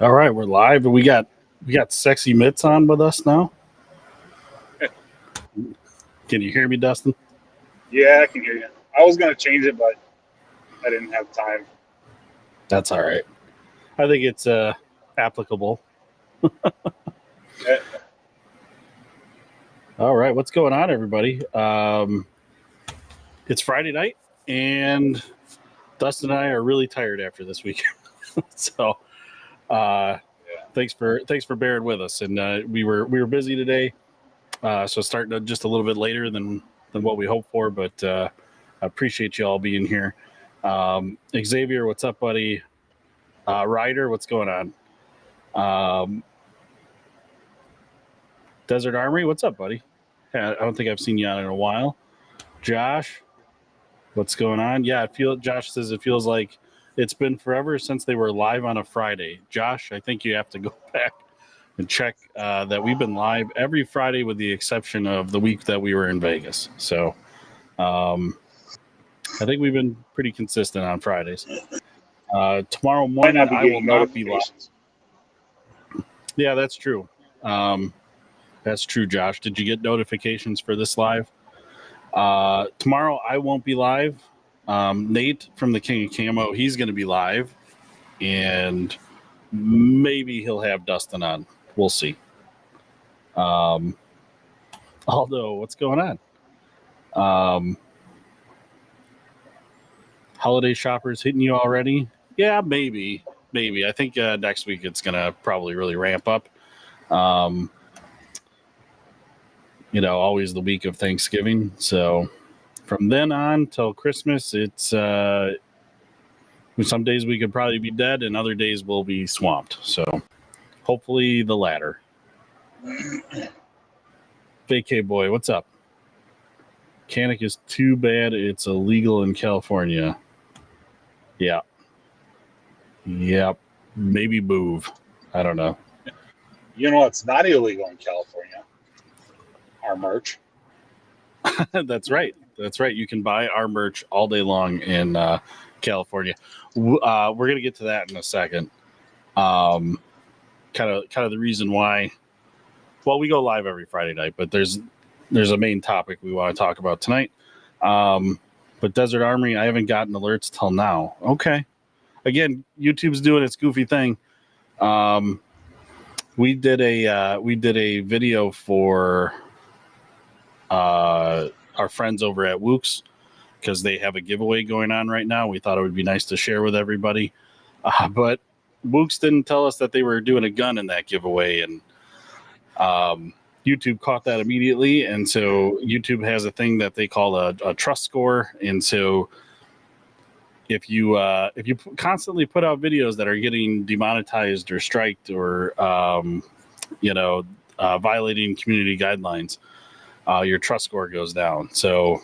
All right, we're live, and we got sexy mitts on with us now. Can you hear me, Dustin? Yeah, I can hear you. I was gonna change it, but I didn't have time. That's all right. I think it's applicable. Eh, All right, what's going on, everybody? It's Friday night, and Dustin and I are really tired after this week. So, yeah. thanks for bearing with us. And we were busy today, so starting just a little bit later than what we hoped for. But I appreciate you all being here. Xavier, what's up, buddy? Ryder, what's going on? Desert Armory, what's up, buddy? I don't think I've seen you on in a while. Josh, what's going on? Yeah, Josh says it feels like it's been forever since they were live on a Friday. Josh, I think you have to go back and check that we've been live every Friday with the exception of the week that we were in Vegas. So I think we've been pretty consistent on Fridays. Tomorrow Might morning, not be I will getting not be live. notifications. Yeah, that's true. That's true, Josh. Did you get notifications for this live? Tomorrow, I won't be live. Nate from the King of Camo, he's going to be live, and maybe he'll have Dustin on. We'll see. Although, what's going on? Holiday shoppers hitting you already? Yeah, maybe. I think next week it's going to probably really ramp up. Always the week of Thanksgiving. So from then on till Christmas, it's some days we could probably be dead and other days we'll be swamped. So hopefully the latter. Vacay boy, what's up? Canic is too bad it's illegal in California. Yeah. Yep. Maybe move. I don't know. You know what's not illegal in California? Our merch. That's right. You can buy our merch all day long in California. We're going to get to that in a second. Kind of the reason why. Well, we go live every Friday night, but there's a main topic we want to talk about tonight. But Desert Armory, I haven't gotten alerts till now. Okay. Again, YouTube's doing its goofy thing. We did a video for our friends over at Wooks because they have a giveaway going on right now. We thought it would be nice to share with everybody. But Wooks didn't tell us that they were doing a gun in that giveaway, and YouTube caught that immediately. And so YouTube has a thing that they call a trust score. And so if you constantly put out videos that are getting demonetized or striked or violating community guidelines, your trust score goes down. So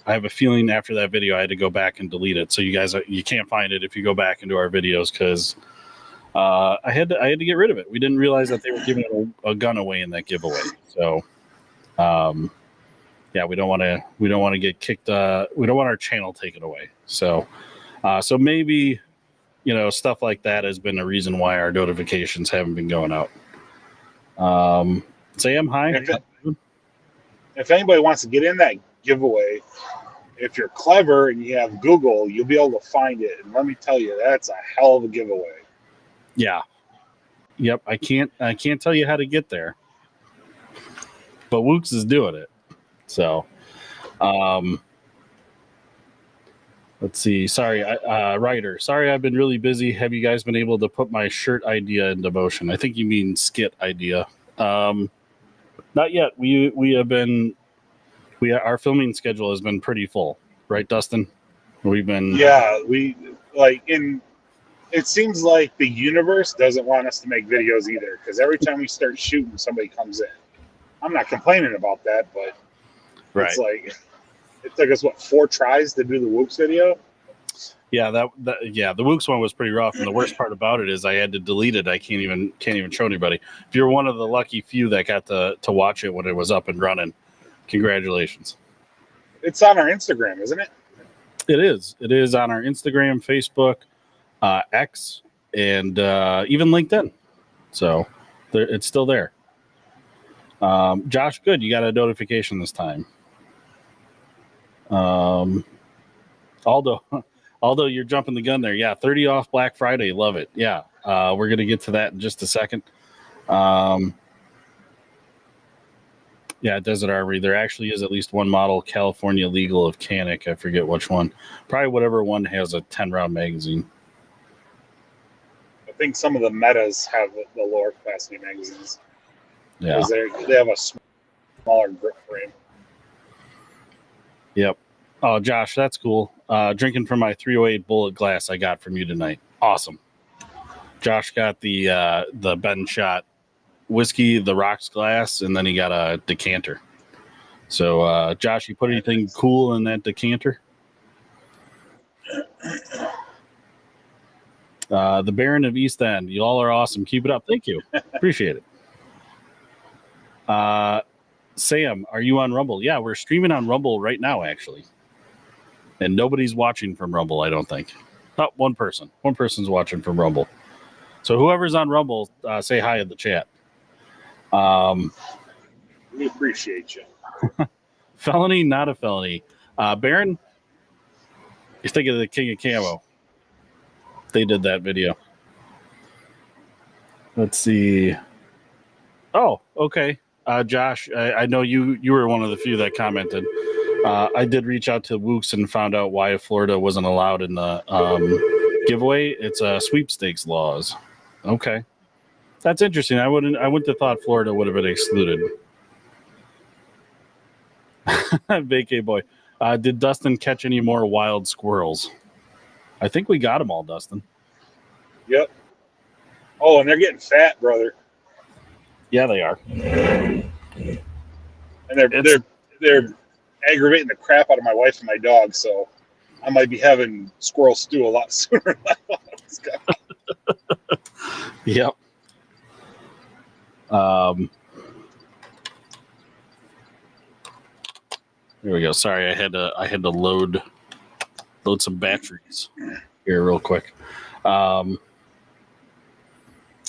I have a feeling after that video I had to go back and delete it. So you can't find it if you go back into our videos because I had to get rid of it. We didn't realize that they were giving a gun away in that giveaway. So we don't want to get kicked. We don't want our channel taken away. So maybe stuff like that has been a reason why our notifications haven't been going out. Sam, hi. If anybody wants to get in that giveaway, if you're clever and you have Google, you'll be able to find it. And let me tell you, that's a hell of a giveaway. Yeah. Yep. I can't tell you how to get there, but Wooks is doing it. So, let's see. Sorry, Ryder. Sorry, I've been really busy. Have you guys been able to put my shirt idea into motion? I think you mean skit idea. Not yet. Our filming schedule has been pretty full, right, Dustin? It seems like the universe doesn't want us to make videos either, because every time we start shooting, somebody comes in. I'm not complaining about that, but It's like it took us 4 tries to do the Wooks video. Yeah, the Wooks one was pretty rough, and the worst part about it is I had to delete it. I can't even show anybody. If you're one of the lucky few that got to watch it when it was up and running, congratulations. It's on our Instagram, isn't it? It is. It is on our Instagram, Facebook, X, and even LinkedIn. So it's still there. Josh, good. You got a notification this time. Aldo, you're jumping the gun there. Yeah, 30 off Black Friday. Love it. Yeah, we're going to get to that in just a second. Yeah, Desert Armory. There actually is at least one model, California legal of Canic. I forget which one. Probably whatever one has a 10-round magazine. I think some of the metas have the lower capacity magazines. Yeah. Because they have a smaller grip frame. Yep. Oh, Josh, that's cool. Drinking from my 308 bullet glass I got from you tonight. Awesome. Josh got the Ben Shot whiskey, the rocks glass, and then he got a decanter. So, Josh, you put anything cool in that decanter? The Baron of East End. You all are awesome. Keep it up. Thank you. Appreciate it. Sam, are you on Rumble? Yeah, we're streaming on Rumble right now, actually. And nobody's watching from Rumble, I don't think. Oh, one person. One person's watching from Rumble. So whoever's on Rumble, say hi in the chat. We appreciate you. Felony, not a felony. Baron, you're thinking of the King of Camo. They did that video. Let's see. Oh, okay. Josh, I know you were one of the few that commented. I did reach out to Wooks and found out why Florida wasn't allowed in the giveaway. It's sweepstakes laws. Okay. That's interesting. I wouldn't have thought Florida would have been excluded. Vacay boy. Did Dustin catch any more wild squirrels? I think we got them all, Dustin. Yep. Oh, and they're getting fat, brother. Yeah, they are. And they're aggravating the crap out of my wife and my dog, so I might be having squirrel stew a lot sooner than I thought I was going. Yep. There we go. Sorry, I had to load some batteries here real quick.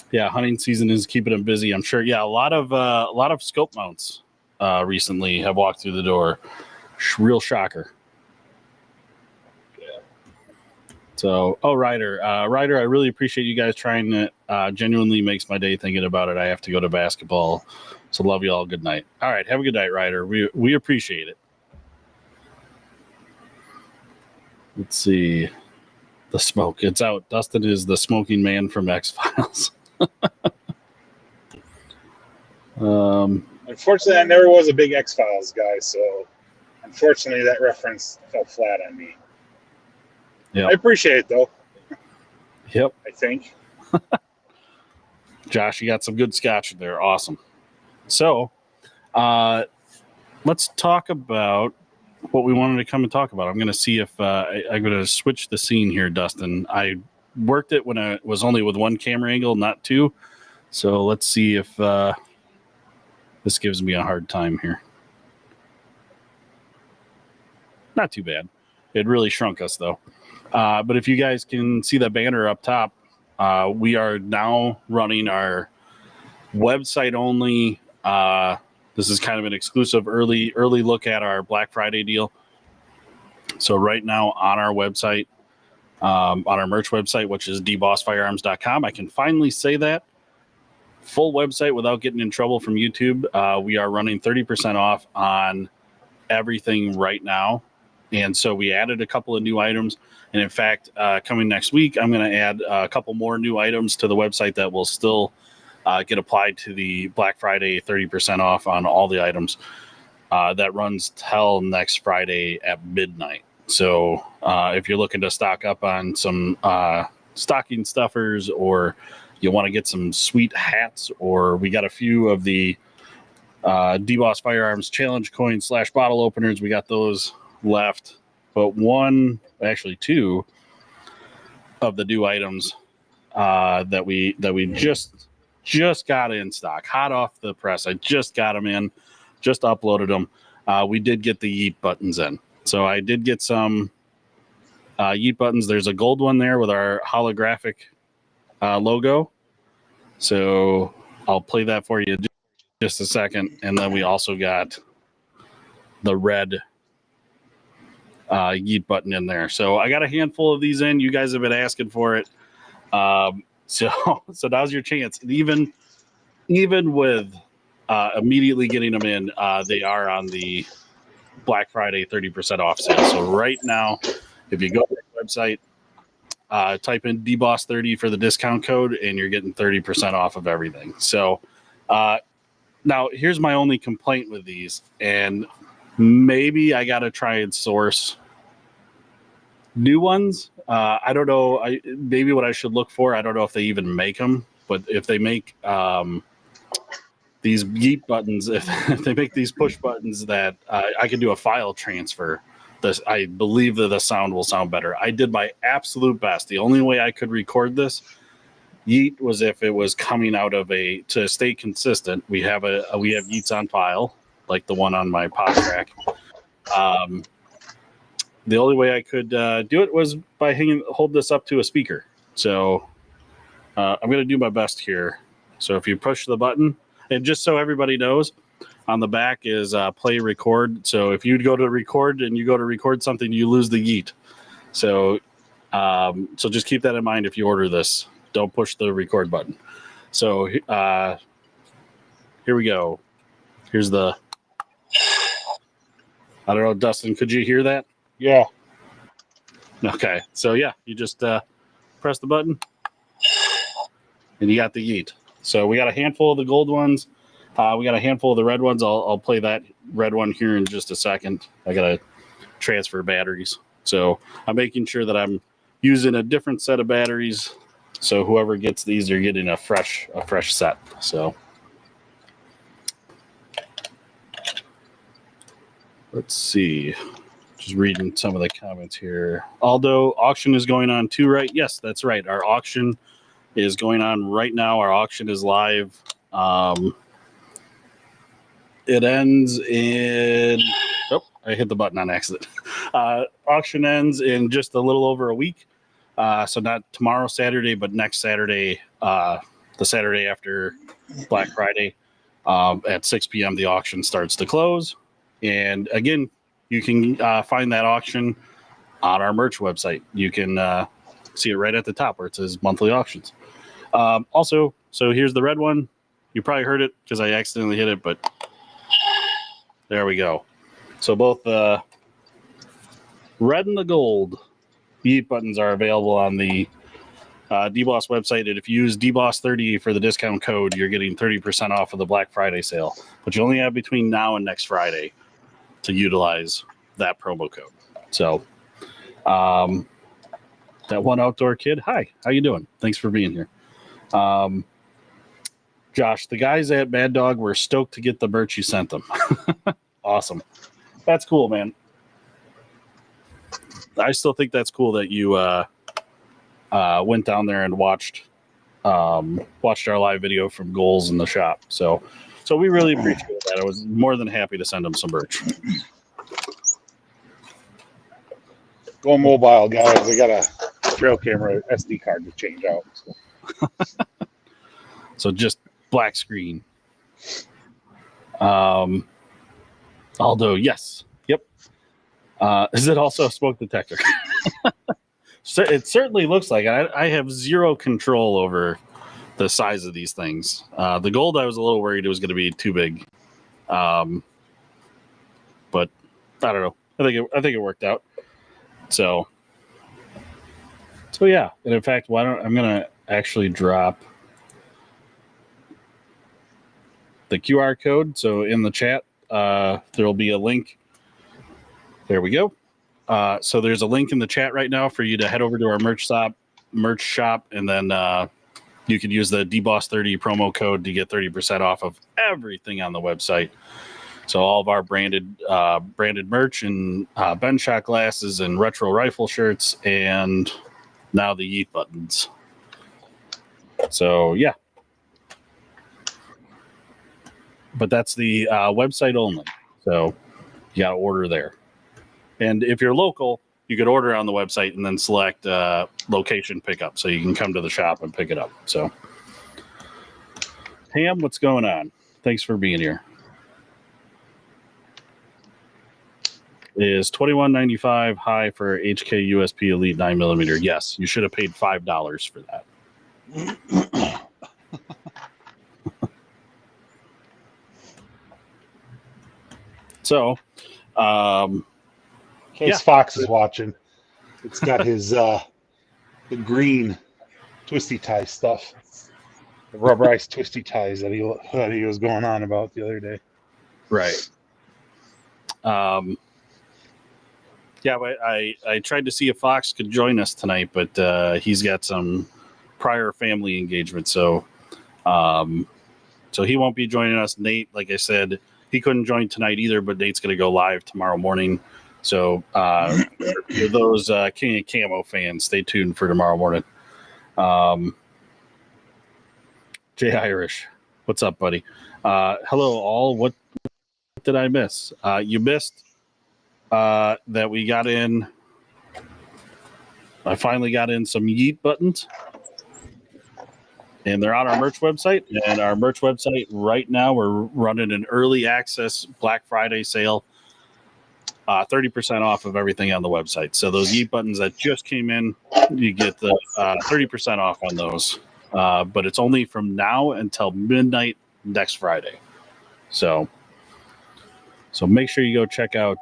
Yeah, hunting season is keeping them busy, I'm sure. Yeah, a lot of scope mounts recently have walked through the door. Real shocker. Yeah. So, Ryder, I really appreciate you guys trying it. Genuinely makes my day thinking about it. I have to go to basketball, so love you all. Good night. All right, have a good night, Ryder. We appreciate it. Let's see. The smoke. It's out. Dustin is the smoking man from X-Files. Unfortunately, I never was a big X-Files guy, so unfortunately that reference fell flat on me. Yeah, I appreciate it, though. Yep. I think. Josh, you got some good scotch there. Awesome. So, let's talk about what we wanted to come and talk about. I'm going to see if I'm going to switch the scene here, Dustin. I worked it when I was only with one camera angle, not two. So let's see if this gives me a hard time here. Not too bad. It really shrunk us, though. But if you guys can see the banner up top, we are now running our website only. This is kind of an exclusive early look at our Black Friday deal. So right now on our website, on our merch website, which is dbossfirearms.com, I can finally say that. Full website without getting in trouble from YouTube. We are running 30% off on everything right now. And so we added a couple of new items. And in fact, coming next week, I'm going to add a couple more new items to the website that will still get applied to the Black Friday 30% off on all the items. That runs till next Friday at midnight. So if you're looking to stock up on some stocking stuffers, or you want to get some sweet hats, or we got a few of the DBoss Firearms Challenge coins / bottle openers. We got those left, but two of the new items that we just got in stock, hot off the press. I just got them in, just uploaded them. We did get the Yeet buttons in. So I did get some Yeet buttons. There's a gold one there with our holographic logo. So I'll play that for you just a second. And then we also got the red yeet button in there. So I got a handful of these in. You guys have been asking for it. So now's your chance. And even with immediately getting them in, they are on the Black Friday 30% off sale. So right now, if you go to the website, type in DBOSS30 for the discount code, and you're getting 30% off of everything. So now here's my only complaint with these, and maybe I got to try and source new ones. I don't know. Maybe what I should look for. I don't know if they even make them, but if they make these yeet buttons, if they make these push buttons that I can do a file transfer, I believe that the sound will sound better. I did my absolute best. The only way I could record this yeet was if it was coming out of to stay consistent. We have yeets on file, like the one on my pod track. The only way I could do it was by hold this up to a speaker. So I'm going to do my best here. So if you push the button, and just so everybody knows, on the back is play record. So if you go to record and you go to record something, you lose the yeet. So just keep that in mind if you order this. Don't push the record button. So here we go. Here's the. I don't know, Dustin, could you hear that? Yeah. Okay. So yeah, you just press the button, and you got the yeet. So we got a handful of the gold ones. We got a handful of the red ones. I'll play that red one here in just a second. I got to transfer batteries. So I'm making sure that I'm using a different set of batteries. So whoever gets these, they're getting a fresh set. So let's see. Just reading some of the comments here. Aldo, auction is going on too, right? Yes, that's right. Our auction is going on right now. Our auction is live. It ends in. Oh, I hit the button on accident. Auction ends in just a little over a week. So not tomorrow, Saturday, but next Saturday, the Saturday after Black Friday, at 6 p.m. The auction starts to close. And again, you can find that auction on our merch website. You can see it right at the top where it says monthly auctions. Also, so here's the red one. You probably heard it because I accidentally hit it, but there we go. So both the red and the gold yeet buttons are available on the DBOSS website. And if you use DBOSS30 for the discount code, you're getting 30% off of the Black Friday sale. But you only have between now and next Friday to utilize that promo code. So that one outdoor kid, hi, how you doing? Thanks for being here. Josh, the guys at Mad Dog were stoked to get the merch you sent them. Awesome. That's cool, man. I still think that's cool that you went down there and watched our live video from Goals in the shop. So we really appreciate that. I was more than happy to send them some merch. Go mobile, guys. We got a trail camera SD card to change out. So just black screen. Aldo, yes. Yep. Is it also a smoke detector? So it certainly looks like it. I have zero control over the size of these things. The gold, I was a little worried it was going to be too big. But I don't know. I think it worked out. So yeah. And in fact, I'm going to actually drop the QR code. So in the chat, there'll be a link. There we go. So there's a link in the chat right now for you to head over to our merch shop, and then you can use the DBOSS30 promo code to get 30% off of everything on the website. So all of our branded merch and Ben shot glasses and retro rifle shirts, and now the yeet buttons. So yeah. But that's the website only. So you got to order there. And if you're local, you could order on the website and then select location pickup, so you can come to the shop and pick it up. So, Pam, what's going on? Thanks for being here. Is $21.95 high for HK USP Elite 9mm? Yes, you should have paid $5 for that. So, in case Fox is watching, it's got his the green twisty tie stuff, the rubberized twisty ties that he was going on about the other day. Right. Yeah, but I tried to see if Fox could join us tonight, but he's got some prior family engagement, so he won't be joining us. Nate, like I said, he couldn't join tonight either, but Nate's going to go live tomorrow morning. So for those King of Camo fans, stay tuned for tomorrow morning. Jay Irish, what's up, buddy? Hello, all. What did I miss? You missed that we got in. I finally got in some Yeet buttons, and they're on our merch website. And our merch website right now, we're running an early access Black Friday sale, 30% off of everything on the website. So those Yeet buttons that just came in, you get the 30% off on those. But it's only from now until midnight next Friday. So make sure you go check out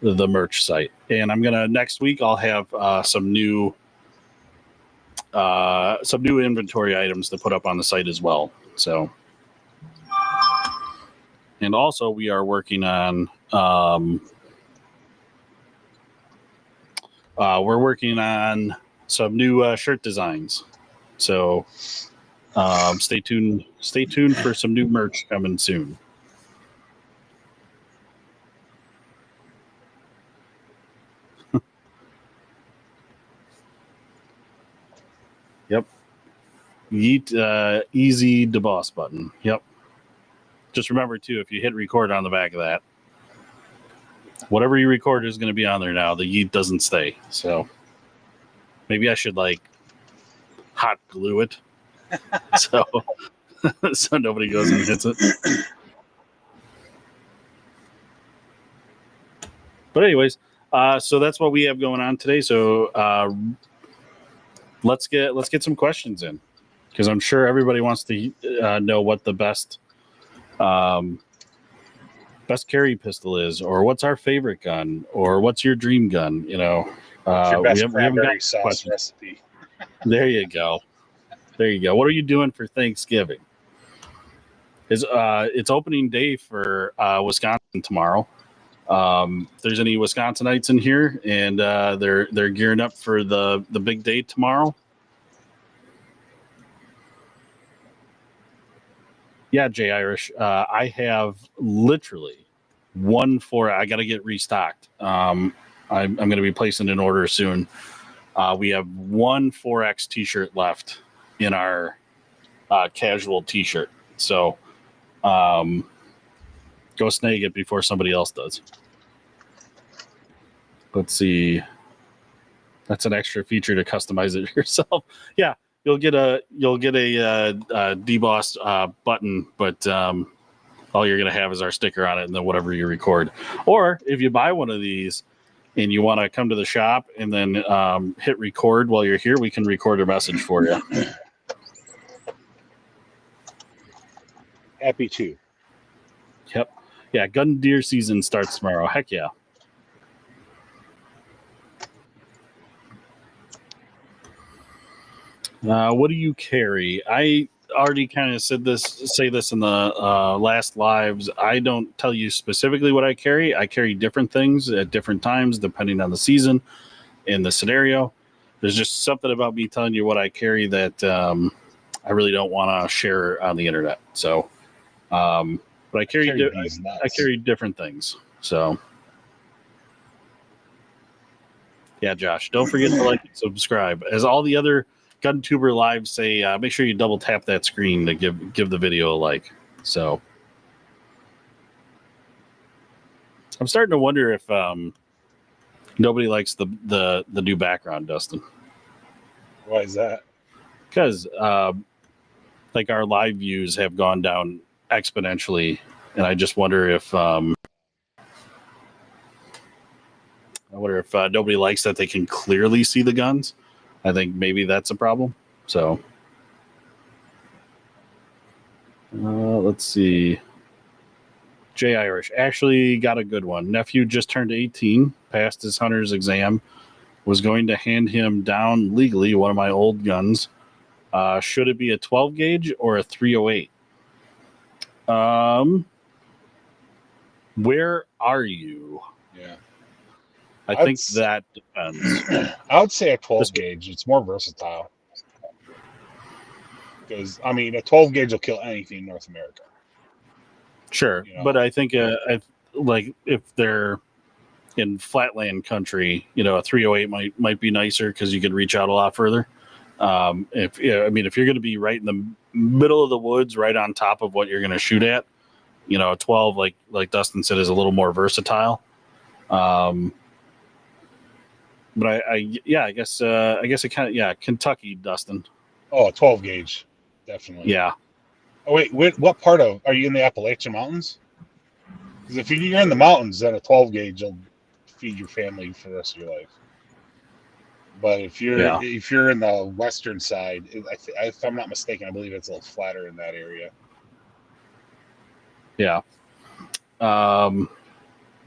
the merch site. And I'm gonna next week I'll have some new inventory items to put up on the site as well. So, and also we are working on some new shirt designs. So stay tuned for some new merch coming soon. Yep. Yeet easy deboss button. Yep. Just remember too, if you hit record on the back of that, whatever you record is going to be on there now. The Yeet doesn't stay. So maybe I should like hot glue it so nobody goes and hits it. But anyways, so that's what we have going on today. So let's get some questions in, because I'm sure everybody wants to know what the best carry pistol is, or what's our favorite gun, or what's your dream gun. You know, your best we haven't got sauce questions. recipe. There you go. What are you doing for Thanksgiving? It's opening day for Wisconsin tomorrow. There's any Wisconsinites in here, and they're gearing up for the big day tomorrow. Yeah, Jay Irish. I have literally one for. I got to get restocked. I'm going to be placing an order soon. We have one 4X T-shirt left in our casual T-shirt. So go snag it before somebody else does. Let's see. That's an extra feature to customize it yourself. Yeah, you'll get a debossed button, but all you're gonna have is our sticker on it, and then whatever you record. Or if you buy one of these and you want to come to the shop and then hit record while you're here, we can record a message for you. Happy to. Yep. Yeah, gun deer season starts tomorrow. Heck yeah. What do you carry? I already kind of say this in the last lives. I don't tell you specifically what I carry. I carry different things at different times depending on the season and the scenario. There's just something about me telling you what I carry that I really don't want to share on the internet. So, but I carry different things. So, yeah, Josh, don't forget to like and subscribe. As all the other GunTuber lives say, make sure you double tap that screen to give the video a like. So I'm starting to wonder if Nobody likes the new background, Dustin, Why is that? because like our live views have gone down exponentially, and I just wonder if nobody likes that they can clearly see the guns. I think maybe that's a problem. So let's see. Jay Irish actually got a good one. Nephew just turned 18, passed his hunter's exam, was going to hand him down legally one of my old guns. Should it be a 12 gauge or a 308? Where are you? Yeah. I think that depends. I would say a 12 gauge. It's more versatile. Because, I mean, a 12 gauge will kill anything in North America. Sure. You know? But I think like if they're in flatland country, a 308 might be nicer because you could reach out a lot further. If you're going to be right in the middle of the woods, right on top of what you're going to shoot at, a 12, like Dustin said, is a little more versatile. But I guess it kind of, Kentucky, Dustin. Oh, a 12 gauge, definitely. Yeah. Oh wait, what part of are you in the Appalachian Mountains? Because if you're in the mountains, then a 12 gauge will feed your family for the rest of your life. But if you're in the western side, if I'm not mistaken, I believe it's a little flatter in that area. Yeah. I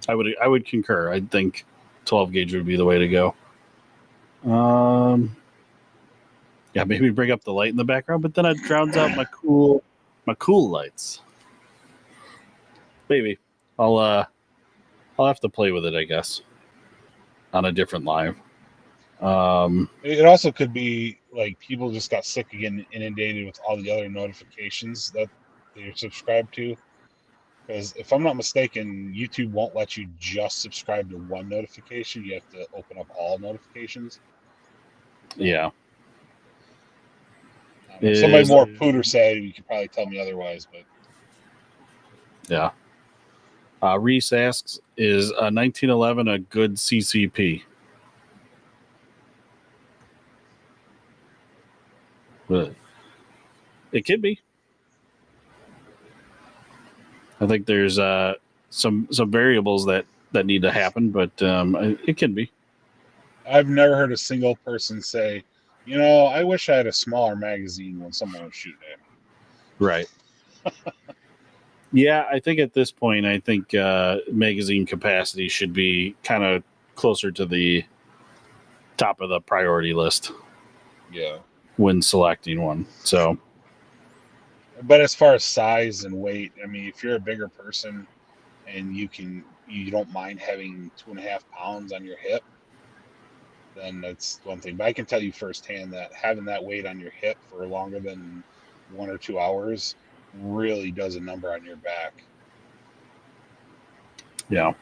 would concur. I think 12 gauge would be the way to go. Maybe bring up the light in the background, but then it drowns out my cool lights. Maybe I'll have to play with it, I guess, on a different live. It also could be like people just got sick of getting inundated with all the other notifications that they're subscribed to. Because if I'm not mistaken, YouTube won't let you just subscribe to one notification. You have to open up all notifications. Yeah. Somebody more pooter said you could probably tell me otherwise, but yeah. Reese asks, is a 1911 a good CCP? It could be. I think there's some variables that need to happen, but it can be. I've never heard a single person say, I wish I had a smaller magazine when someone was shooting at me. Right. Yeah, I think at this point, magazine capacity should be kind of closer to the top of the priority list. Yeah. When selecting one. So. But as far as size and weight, I mean, if you're a bigger person and you don't mind having 2.5 pounds on your hip, then that's one thing. But I can tell you firsthand that having that weight on your hip for longer than 1 or 2 hours really does a number on your back. Yeah.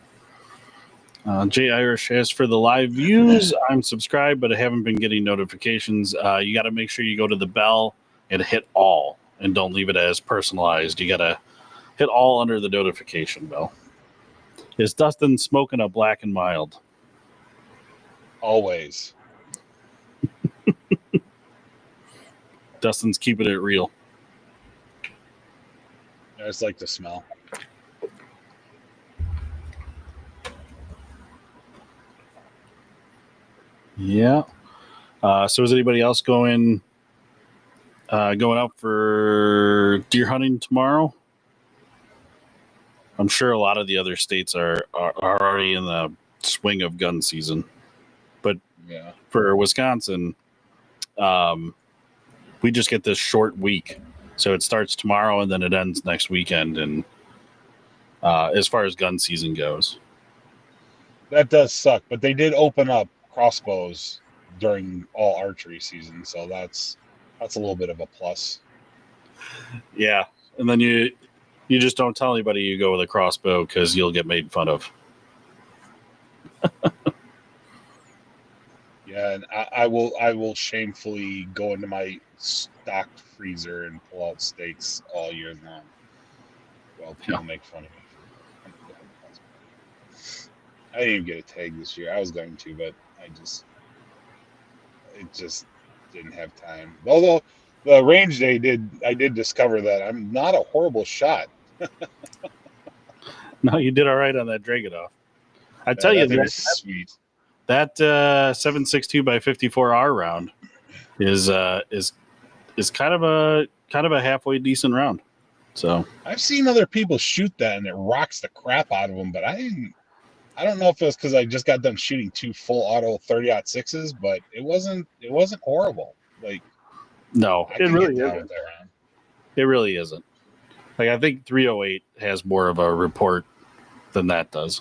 Jay Irish, as for the live views, I'm subscribed, but I haven't been getting notifications. You got to make sure you go to the bell and hit all, and don't leave it as personalized. You got to hit all under the notification bell. Is Dustin smoking a black and mild? Always. Dustin's keeping it real. I just like the smell. Yeah. So is anybody else going out for deer hunting tomorrow? I'm sure a lot of the other states are already in the swing of gun season, but for Wisconsin, we just get this short week, so it starts tomorrow and then it ends next weekend. And as far as gun season goes, that does suck. But they did open up crossbows during all archery season, so that's a little bit of a plus. Yeah, and then you just don't tell anybody you go with a crossbow because you'll get made fun of. Yeah, and I will shamefully go into my stocked freezer and pull out steaks all year long while people make fun of me for hunting with a crossbow. I didn't even get a tag this year. I was going to, but it just didn't have time. Although the range day I did discover that I'm not a horrible shot. No, you did all right on that Dragunov. I tell That you thing is sweet. that 7.62 by 54R round is kind of a halfway decent round. So I've seen other people shoot that and it rocks the crap out of them, but I don't know if it was because I just got done shooting 2 full auto 30-06s, but it wasn't horrible. Like, no, I it could really get down isn't. with that round. It really isn't. Like, I think 308 has more of a report than that does.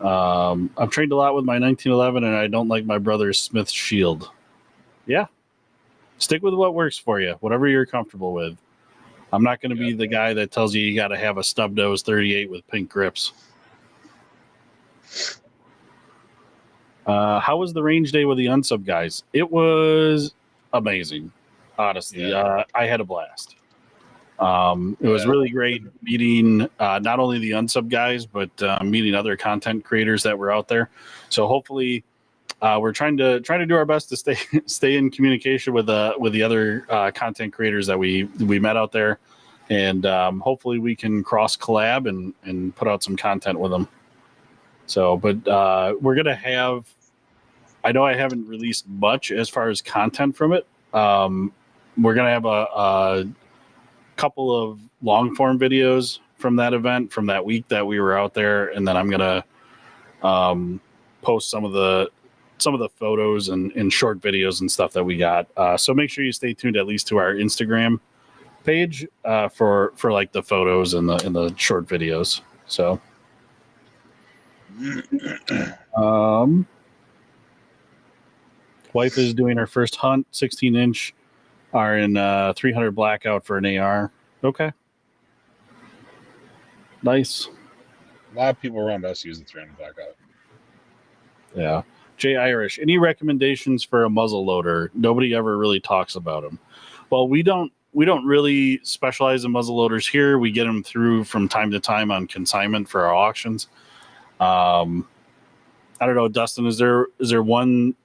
I've trained a lot with my 1911, and I don't like my brother's Smith Shield. Yeah, stick with what works for you, whatever you're comfortable with. I'm not going to be the guy that tells you got to have a stub nose 38 with pink grips. How was the range day with the unsub guys? It was amazing, honestly. Yeah. I had a blast. It was really great meeting not only the unsub guys, but meeting other content creators that were out there. So hopefully, we're trying to do our best to stay in communication with the other content creators that we met out there, and hopefully we can cross collab and put out some content with them. So, but we're gonna have. I know I haven't released much as far as content from it. We're gonna have a couple of long form videos from that event, from that week that we were out there, and then I'm gonna post some of the photos and short videos and stuff that we got. So make sure you stay tuned at least to our Instagram page for like the photos and the short videos. So wife is doing her first hunt, 16-inch, are in 300 blackout for an AR. Okay. Nice. A lot of people around us use the 300 blackout. Yeah. Jay Irish, any recommendations for a muzzle loader? Nobody ever really talks about them. Well, we don't really specialize in muzzle loaders here. We get them through from time to time on consignment for our auctions. I don't know, Dustin, is there one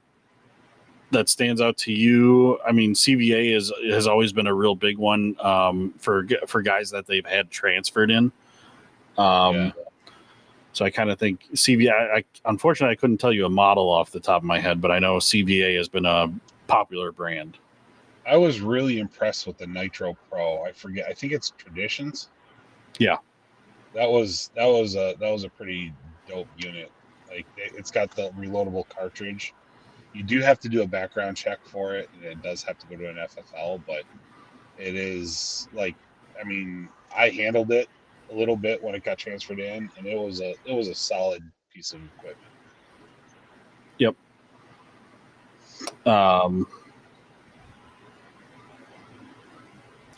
that stands out to you? I mean, CVA has always been a real big one for guys that they've had transferred in. So I kind of think CVA. Unfortunately, I couldn't tell you a model off the top of my head, but I know CVA has been a popular brand. I was really impressed with the Nitro Pro. I forget. I think it's Traditions. Yeah, that was a pretty dope unit. Like, it's got the reloadable cartridge. You do have to do a background check for it, and it does have to go to an FFL. But it is like, I mean, I handled it a little bit when it got transferred in, and it was a solid piece of equipment. Yep.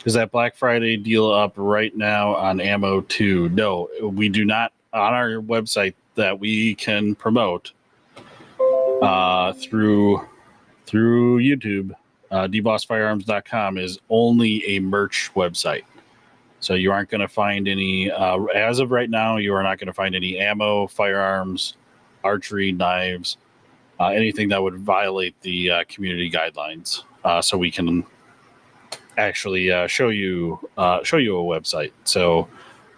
Is that Black Friday deal up right now on ammo too? No, we do not on our website that we can promote through YouTube. dbossfirearms.com is only a merch website. So you aren't going to find any, as of right now, you are not going to find any ammo, firearms, archery, knives, anything that would violate the community guidelines. So we can actually show you a website. So,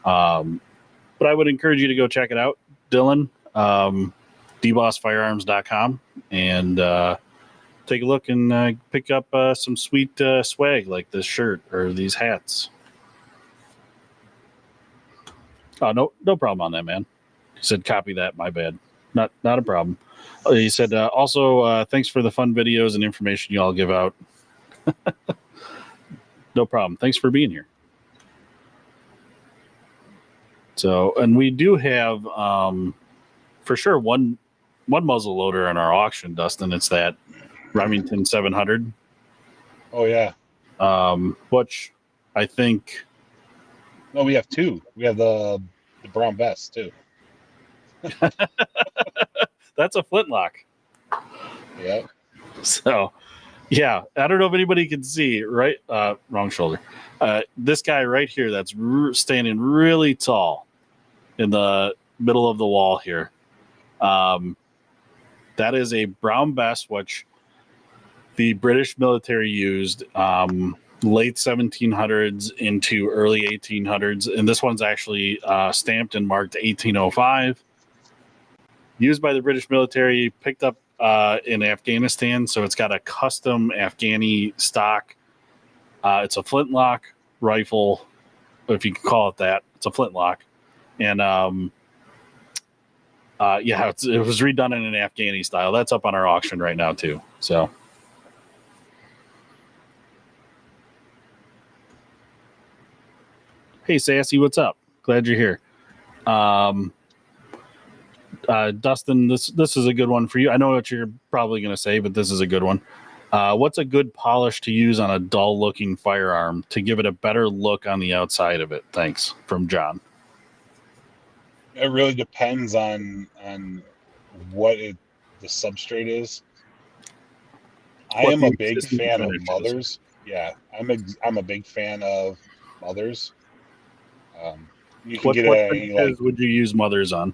but I would encourage you to go check it out, Dylan, dbossfirearms.com, and take a look and pick up some sweet swag like this shirt or these hats. Oh, no problem on that, man. He said, copy that. My bad. Not a problem. He said, also, thanks for the fun videos and information you all give out. No problem. Thanks for being here. So, and we do have, for sure, one muzzle loader in our auction, Dustin. It's that Remington 700. Oh, yeah. Which I think... No, we have two. We have the brown vest too. That's a flintlock. Yeah. So, yeah, I don't know if anybody can see. Right, wrong shoulder. This guy right here, that's standing really tall in the middle of the wall here. That is a brown bess, which the British military used late 1700s into early 1800s. And this one's actually stamped and marked 1805. Used by the British military, picked up in Afghanistan. So it's got a custom Afghani stock. It's a flintlock rifle, if you can call it that. It's a flintlock. And it was redone in an Afghani style. That's up on our auction right now too. So, hey Sassy, what's up? Glad you're here. Dustin, this is a good one for you. I know what you're probably going to say, but this is a good one. What's a good polish to use on a dull-looking firearm to give it a better look on the outside of it? Thanks, from John. It really depends on what the substrate is. I am a big fan of Mothers. Yeah, I'm a big fan of Mothers. You can get what would you use Mothers on?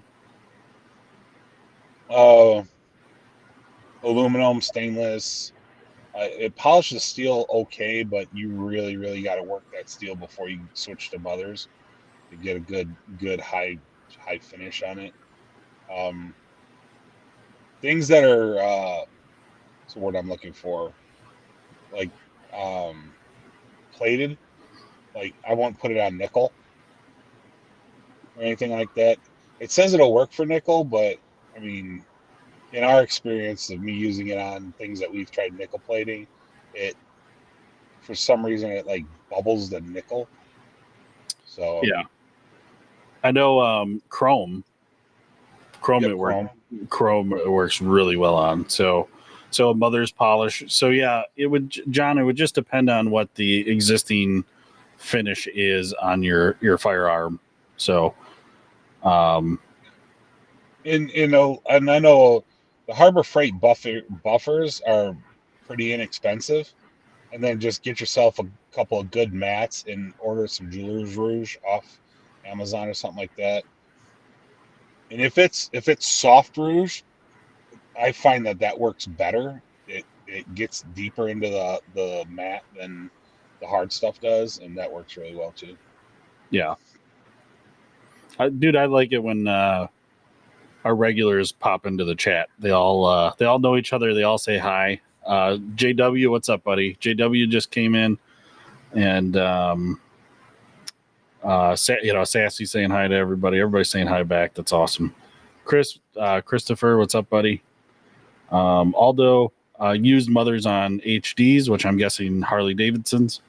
Aluminum, stainless. It polishes the steel okay, but you really, really got to work that steel before you switch to Mothers to get a good high finish on it. Things that are what's the word I'm looking for? Like plated. Like I won't put it on nickel or anything like that. It says it'll work for nickel, but I mean, in our experience of me using it on things that we've tried nickel plating, it for some reason it like bubbles the nickel. So yeah, I know chrome. Chrome it works really well on. So a Mother's polish. So yeah, it would just depend on what the existing finish is on your firearm. So and I know the Harbor Freight buffers are pretty inexpensive, and then just get yourself a couple of good mats and order some Jeweler's Rouge off Amazon or something like that. And if it's soft rouge, I find that works better. It gets deeper into the mat than the hard stuff does, and that works really well too. Yeah, dude, I like it when our regulars pop into the chat. They all know each other. They all say hi. JW, what's up, buddy? JW just came in, and Sassy saying hi to everybody. Everybody's saying hi back. That's awesome. Christopher, what's up, buddy? Aldo used Mothers on HDs, which I'm guessing Harley Davidsons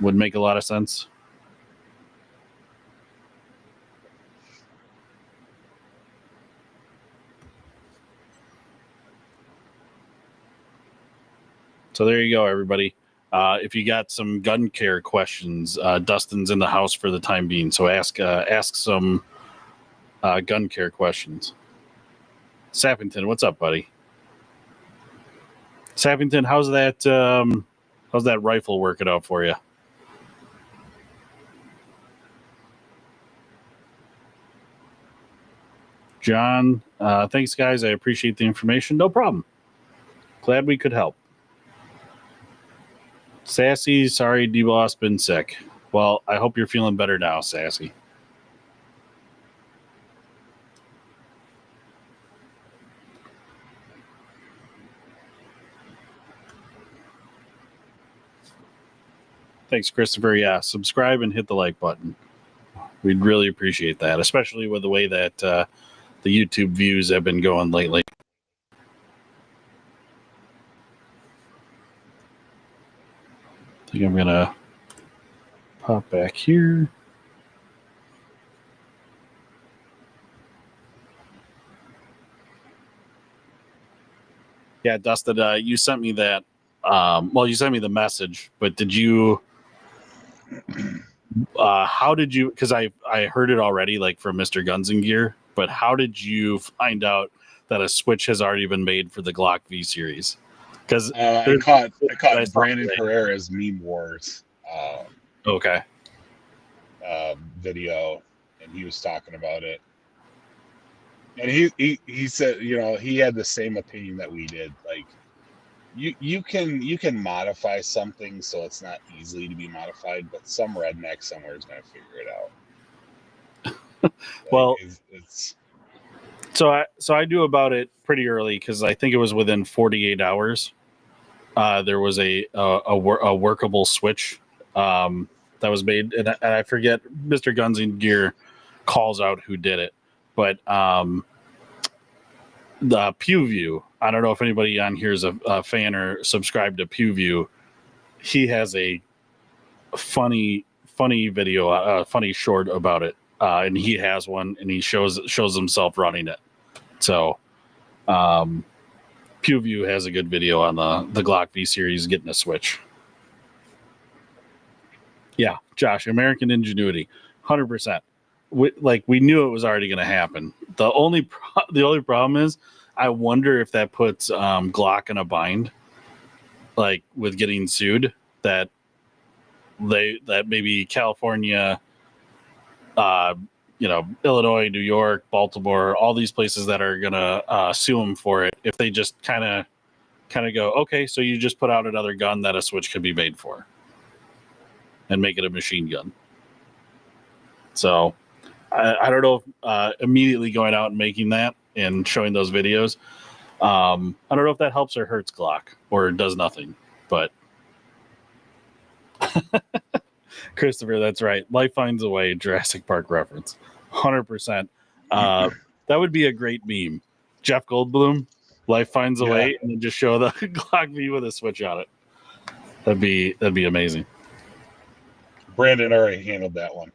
would make a lot of sense. So there you go, everybody. If you got some gun care questions, Dustin's in the house for the time being, so ask some gun care questions. Sappington, what's up, buddy? Sappington, how's that rifle working out for you? John, thanks, guys. I appreciate the information. No problem. Glad we could help. Sassy, sorry, D-Boss been sick. Well, I hope you're feeling better now, Sassy. Thanks, Christopher. Yeah, subscribe and hit the like button. We'd really appreciate that, especially with the way that the YouTube views have been going lately. I think I'm going to pop back here. Yeah, Dustin, you sent me that. You sent me the message, but did you... how did you... Because I heard it already, like from Mr. Guns and Gear, but how did you find out that a switch has already been made for the Glock V series? Because I caught Brandon Herrera's Meme Wars okay video, and he was talking about it. And he said, he had the same opinion that we did. Like you can modify something so it's not easily to be modified, but some redneck somewhere is going to figure it out. Like, Well, it's so I knew about it pretty early because I think it was within 48 hours. There was a workable switch that was made, and I forget. Mr. Guns and Gear calls out who did it, but the PewView. I don't know if anybody on here is a fan or subscribed to PewView. He has a funny video, funny short about it, and he has one, and he shows himself running it. So, PewView has a good video on the Glock V series getting a switch. Yeah, Josh, American ingenuity, 100%. We knew it was already going to happen. The only problem is, I wonder if that puts Glock in a bind, like with getting sued. That maybe California, Illinois, New York, Baltimore, all these places that are going to sue them for it. If they just kind of go, okay, so you just put out another gun that a switch could be made for, and make it a machine gun. So I don't know if immediately going out and making that and showing those videos, I don't know if that helps or hurts Glock or does nothing. But Christopher, that's right. Life finds a way. Jurassic Park reference, 100%. That would be a great meme. Jeff Goldblum, life finds a way, and then just show the Glock V with a switch on it. That'd be amazing. Brandon already handled that one.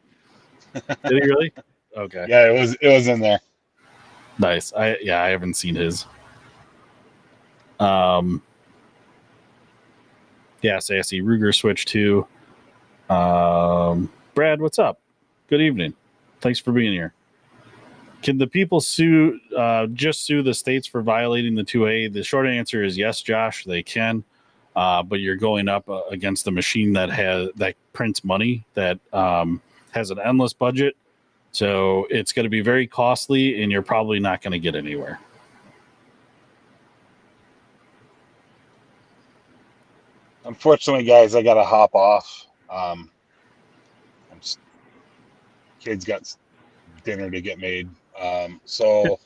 Did he really? Okay. Yeah, it was in there. Nice. I haven't seen his. Sassy Ruger switch too. Brad, what's up? Good evening. Thanks for being here. Can the people sue the states for violating the 2A? The short answer is yes, Josh, they can. But you're going up against a machine that prints money, that has an endless budget. So it's going to be very costly, and you're probably not going to get anywhere. Unfortunately, guys, I got to hop off. Kids got dinner to get made. So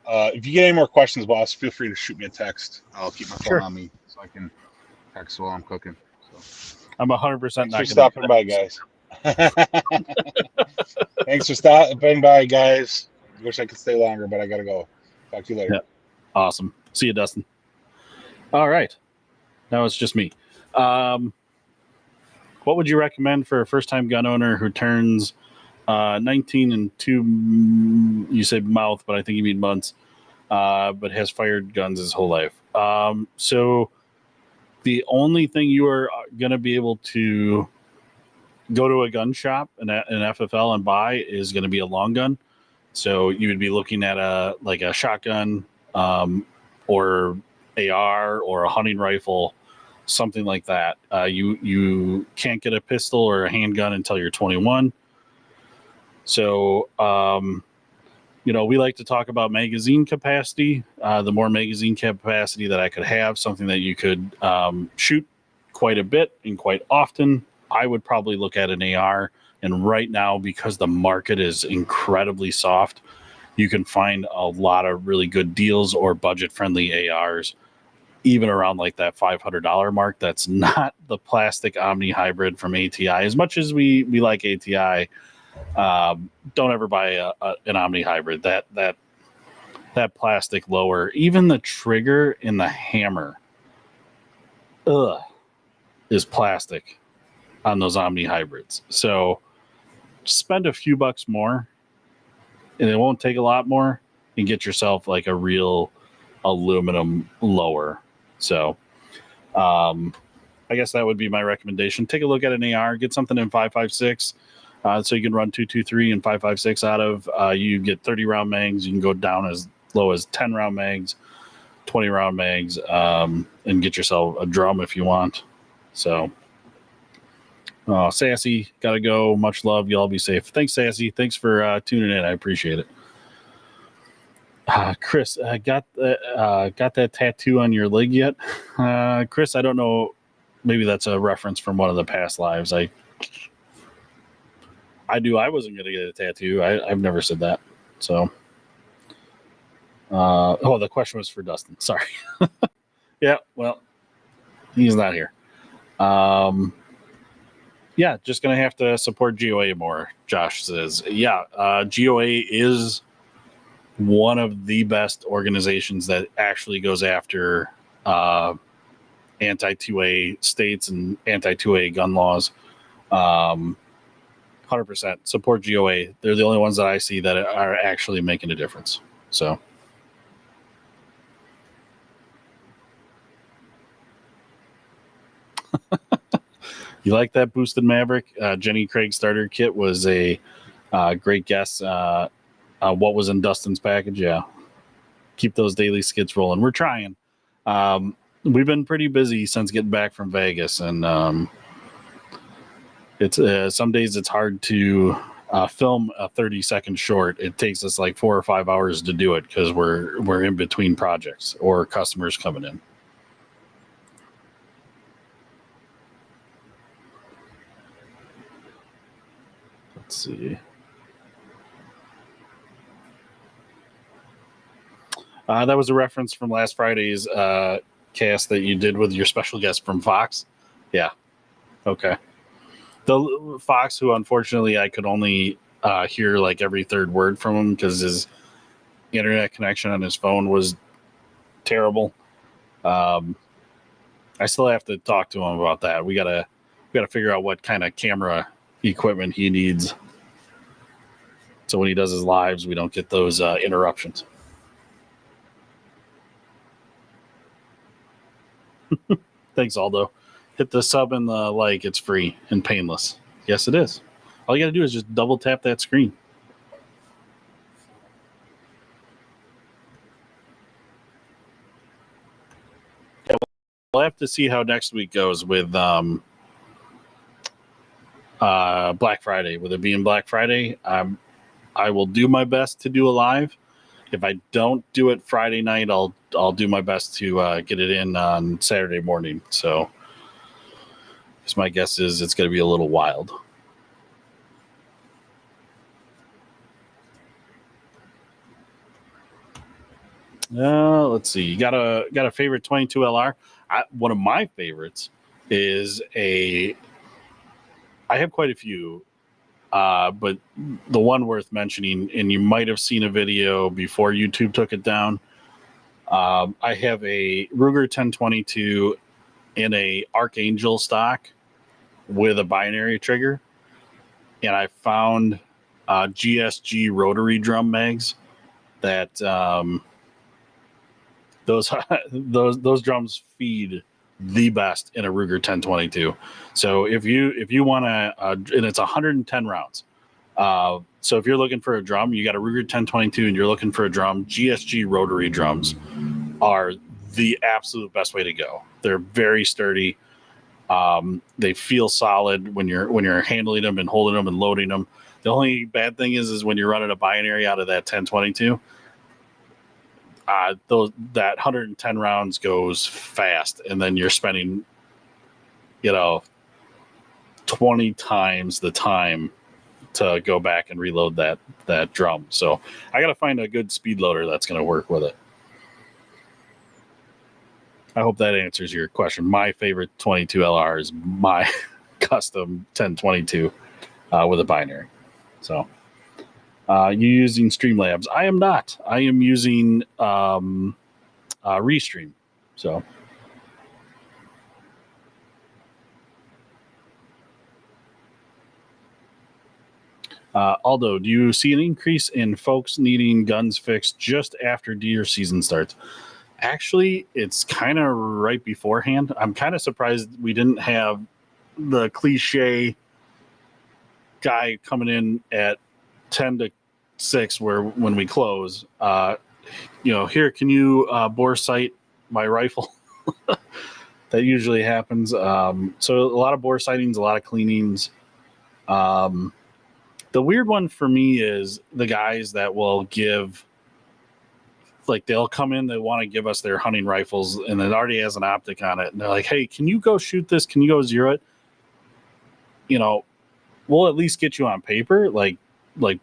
if you get any more questions, boss, feel free to shoot me a text. I'll keep my phone on me so I can text while I'm cooking. So I'm 100% not for stopping by, guys. Thanks for stopping by, guys. Wish I could stay longer, but I gotta go. Talk to you later. Yeah. Awesome. See you, Dustin. All right. Now it's just me. What would you recommend for a first-time gun owner who turns 19 in 2, you say mouth, but I think you mean months, but has fired guns his whole life? So the only thing you are going to be able to go to a gun shop, an FFL, and buy is going to be a long gun. So you would be looking at a shotgun or AR or a hunting rifle, something like that. You can't get a pistol or a handgun until you're 21. So, we like to talk about magazine capacity. The more magazine capacity that I could have, something that you could shoot quite a bit and quite often, I would probably look at an AR. And right now, because the market is incredibly soft, you can find a lot of really good deals or budget-friendly ARs, even around like that $500 mark. That's not the plastic Omni hybrid from ATI. As much as we like ATI, don't ever buy an Omni hybrid. That plastic lower, even the trigger in the hammer, is plastic on those Omni hybrids. So spend a few bucks more, and it won't take a lot more, and get yourself like a real aluminum lower. So I guess that would be my recommendation. Take a look at an AR, get something in 5.56, so you can run 2.23 and 5.56 out of. You get 30 round mags. You can go down as low as 10 round mags, 20 round mags, and get yourself a drum if you want. So Sassy, gotta go. Much love. Y'all be safe. Thanks, Sassy. Thanks for tuning in. I appreciate it. Chris, got that tattoo on your leg yet? Chris, I don't know. Maybe that's a reference from one of the past lives. I knew I wasn't going to get a tattoo. I've never said that. So, the question was for Dustin. Sorry. Yeah, well, he's not here. Yeah, just going to have to support GOA more, Josh says. Yeah, GOA is one of the best organizations that actually goes after anti-2A states and anti-2A gun laws. 100% support GOA. They're the only ones that I see that are actually making a difference. So. You like that boosted Maverick? Jenny Craig starter kit was a great guess. What was in Dustin's package? Yeah. Keep those daily skits rolling. We're trying. We've been pretty busy since getting back from Vegas, and it's some days it's hard to film a 30-second short. It takes us like 4 or 5 hours to do it because we're in between projects or customers coming in. Let's see. That was a reference from last Friday's cast that you did with your special guest from Fox. Yeah. Okay. The Fox, who unfortunately I could only hear like every third word from him because his internet connection on his phone was terrible. I still have to talk to him about that. We gotta figure out what kind of camera equipment he needs, so when he does his lives, we don't get those interruptions. Thanks, Aldo. Hit the sub and the like. It's free and painless. Yes, it is. All you got to do is just double tap that screen. Yeah, we'll have to see how next week goes with Black Friday. With it being Black Friday, I will do my best to do a live. If I don't do it Friday night, I'll do my best to get it in on Saturday morning. So, my guess is it's going to be a little wild. Let's see. You got a favorite 22 LR? One of my favorites is I have quite a few, but the one worth mentioning, and you might have seen a video before YouTube took it down. I have a Ruger 1022 in a Archangel stock with a binary trigger, and I found GSG rotary drum mags that those drums feed the best in a Ruger 1022. So if you want to, and it's 110 rounds. So if you're looking for a drum, you got a Ruger 1022 and you're looking for a drum, GSG rotary drums are the absolute best way to go. They're very sturdy. They feel solid when you're handling them and holding them and loading them. The only bad thing is when you're running a binary out of that 1022, that 110 rounds goes fast, and then you're spending 20 times the time to go back and reload that drum. So I got to find a good speed loader that's going to work with it. I hope that answers your question. My favorite 22 LR is my custom 1022 with a binary. So you using Streamlabs? I am not. I am using Restream. So Aldo, do you see an increase in folks needing guns fixed just after deer season starts? Actually, it's kind of right beforehand. I'm kind of surprised we didn't have the cliche guy coming in at 10 to 6 when we close. Here, can you bore sight my rifle? That usually happens. So a lot of bore sightings, a lot of cleanings. The weird one for me is the guys that will give like they'll come in, they want to give us their hunting rifles, and it already has an optic on it, and they're like, "Hey, can you go shoot this? Can you go zero it?" You know, we'll at least get you on paper, like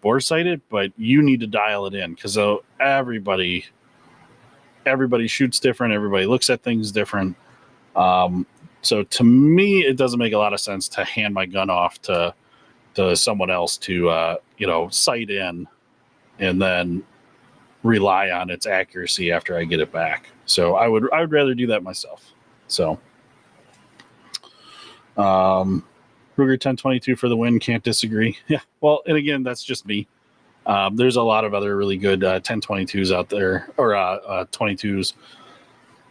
bore sighted, but you need to dial it in because everybody shoots different, everybody looks at things different. So to me, it doesn't make a lot of sense to hand my gun off to someone else to sight in and then rely on its accuracy after I get it back. So I would rather do that myself. So Ruger 1022 for the win, can't disagree. Yeah, well, and again, that's just me. There's a lot of other really good 1022s out there, or 22s.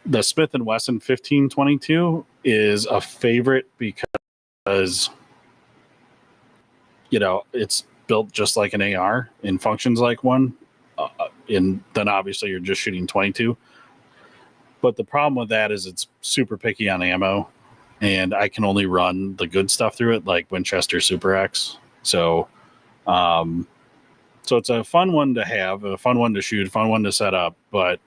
The Smith & Wesson 1522 is a favorite because it's built just like an AR and functions like one. And then obviously you're just shooting 22. But the problem with that is it's super picky on ammo, and I can only run the good stuff through it, like Winchester Super X. So it's a fun one to have, a fun one to shoot, a fun one to set up, but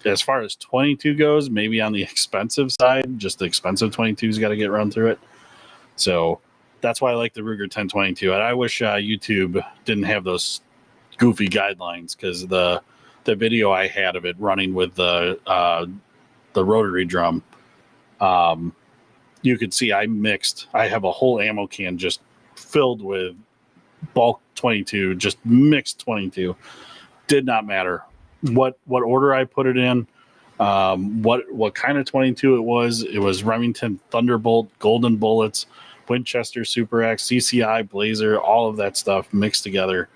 as far as 22 goes, maybe on the expensive side, just the expensive 22's got to get run through it. So that's why I like the Ruger 1022. And I wish YouTube didn't have those goofy guidelines, because the video I had of it running with the rotary drum, you could see I have a whole ammo can just filled with bulk 22, just mixed 22. Did not matter what order I put it in, what kind of 22 it was. It was Remington Thunderbolt, Golden Bullets, Winchester Super X, CCI Blazer, all of that stuff mixed together,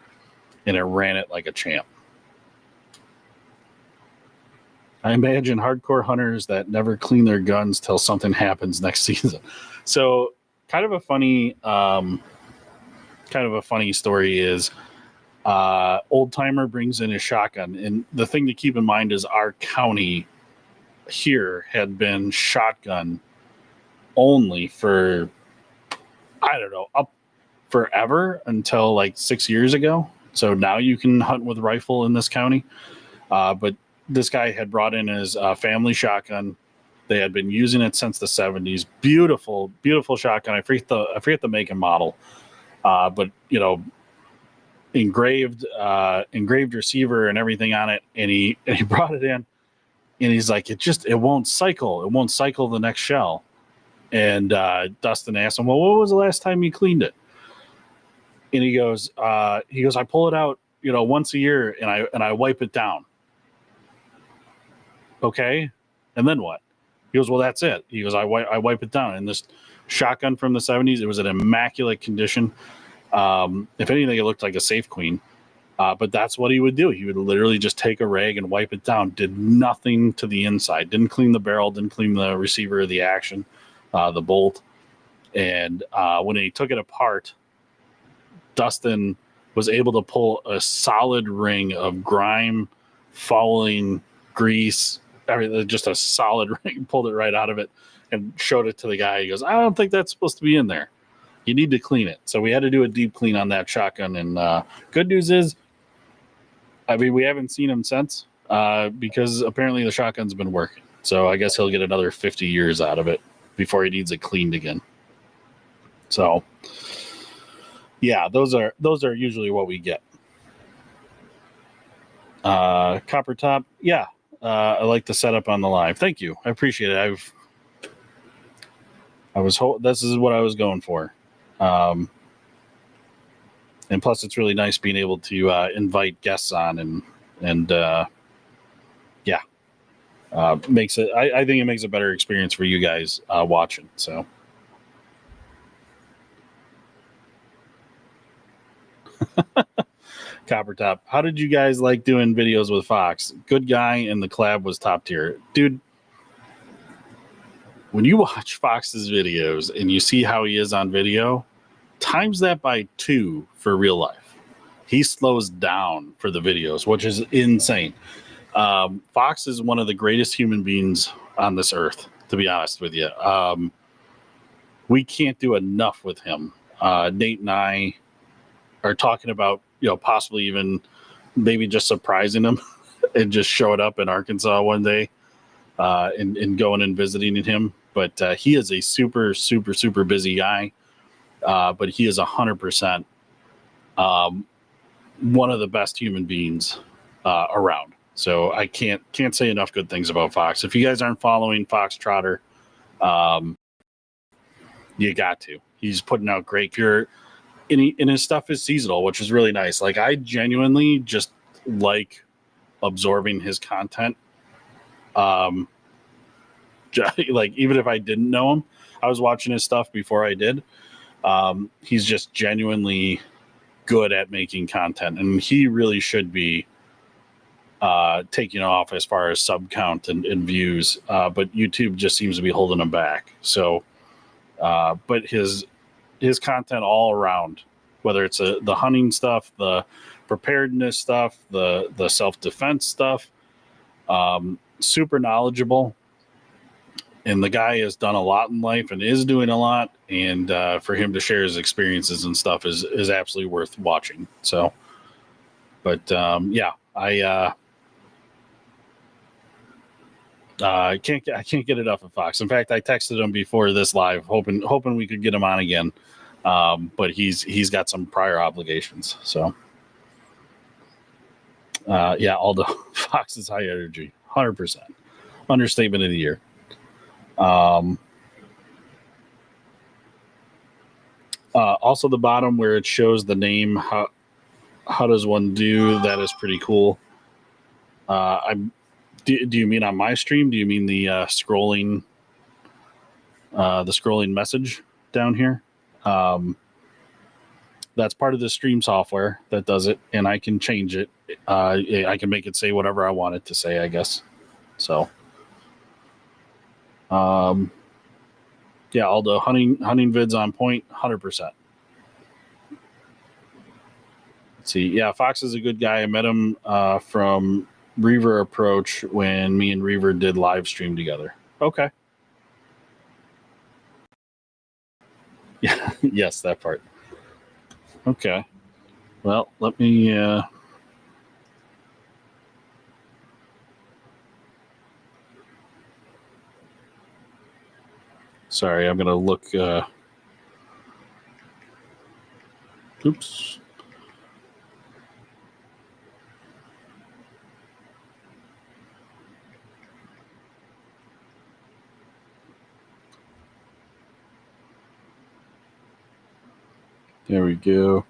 and it ran it like a champ. I imagine hardcore hunters that never clean their guns till something happens next season. So kind of a funny story is Old Timer brings in his shotgun, and the thing to keep in mind is our county here had been shotgun only for, I don't know, up forever until like 6 years ago. So now you can hunt with rifle in this county, but this guy had brought in his family shotgun. They had been using it since the 70s. Beautiful, beautiful shotgun. I forget the make and model, but engraved receiver and everything on it, and he brought it in, and he's like, it won't cycle the next shell. And Dustin asked him, well, what was the last time you cleaned it? And he goes, I pull it out once a year, and I wipe it down. Okay, and then what? He goes, well, that's it. He goes, I wipe it down. And this shotgun from the 70s, it was in immaculate condition. If anything, it looked like a Safe Queen. But that's what he would do. He would literally just take a rag and wipe it down. Did nothing to the inside. Didn't clean the barrel. Didn't clean the receiver or the action, the bolt. And when he took it apart, Dustin was able to pull a solid ring of grime, fouling, grease, everything, just a solid ring. Pulled it right out of it and showed it to the guy. He goes, I don't think that's supposed to be in there. You need to clean it. So we had to do a deep clean on that shotgun. And good news is, we haven't seen him since because apparently the shotgun's been working. So I guess he'll get another 50 years out of it before he needs it cleaned again. So yeah, those are usually what we get. Copper Top, yeah. I like the setup on the live. Thank you. I appreciate it. This is what I was going for. And plus it's really nice being able to invite guests on and makes it, I think it makes a better experience for you guys watching. So Copper Top, how did you guys like doing videos with Fox? Good guy, and the collab was top tier. Dude, when you watch Fox's videos and you see how he is on video, times that by 2 for real life. He slows down for the videos, which is insane. Fox is one of the greatest human beings on this earth, to be honest with you. We can't do enough with him. Nate and I are talking about, possibly even maybe just surprising him and just showed up in Arkansas one day and going and visiting him. But he is a super, super, super busy guy. But he is 100% one of the best human beings around. So I can't say enough good things about Fox. If you guys aren't following Fox Trotter, you got to. He's putting out great pure, and his stuff is seasonal, which is really nice. Like, I genuinely just like absorbing his content. Like, even if I didn't know him, I was watching his stuff before I did. He's just genuinely good at making content, and he really should be taking off as far as sub count and views. But YouTube just seems to be holding him back. So, but his content all around, whether it's the hunting stuff, the preparedness stuff, the self-defense stuff, super knowledgeable. And the guy has done a lot in life and is doing a lot. And for him to share his experiences and stuff is absolutely worth watching. So, but yeah, I can't get enough of Fox. In fact, I texted him before this live, hoping we could get him on again. But he's got some prior obligations. So, yeah, Aldo, Fox is high energy, 100%. Understatement of the year. Also the bottom where it shows the name, how does one do that is pretty cool. Do you mean on my stream? Do you mean the scrolling message down here? That's part of the stream software that does it, and I can change it. I can make it say whatever I want it to say, I guess. So, yeah, all the hunting vids on point, 100%. Let's see. Yeah, Fox is a good guy. I met him from Reaver Approach when me and Reaver did live stream together. Okay. Yeah, yes, that part. Okay. Well, let me sorry, I'm gonna look oops. There we go.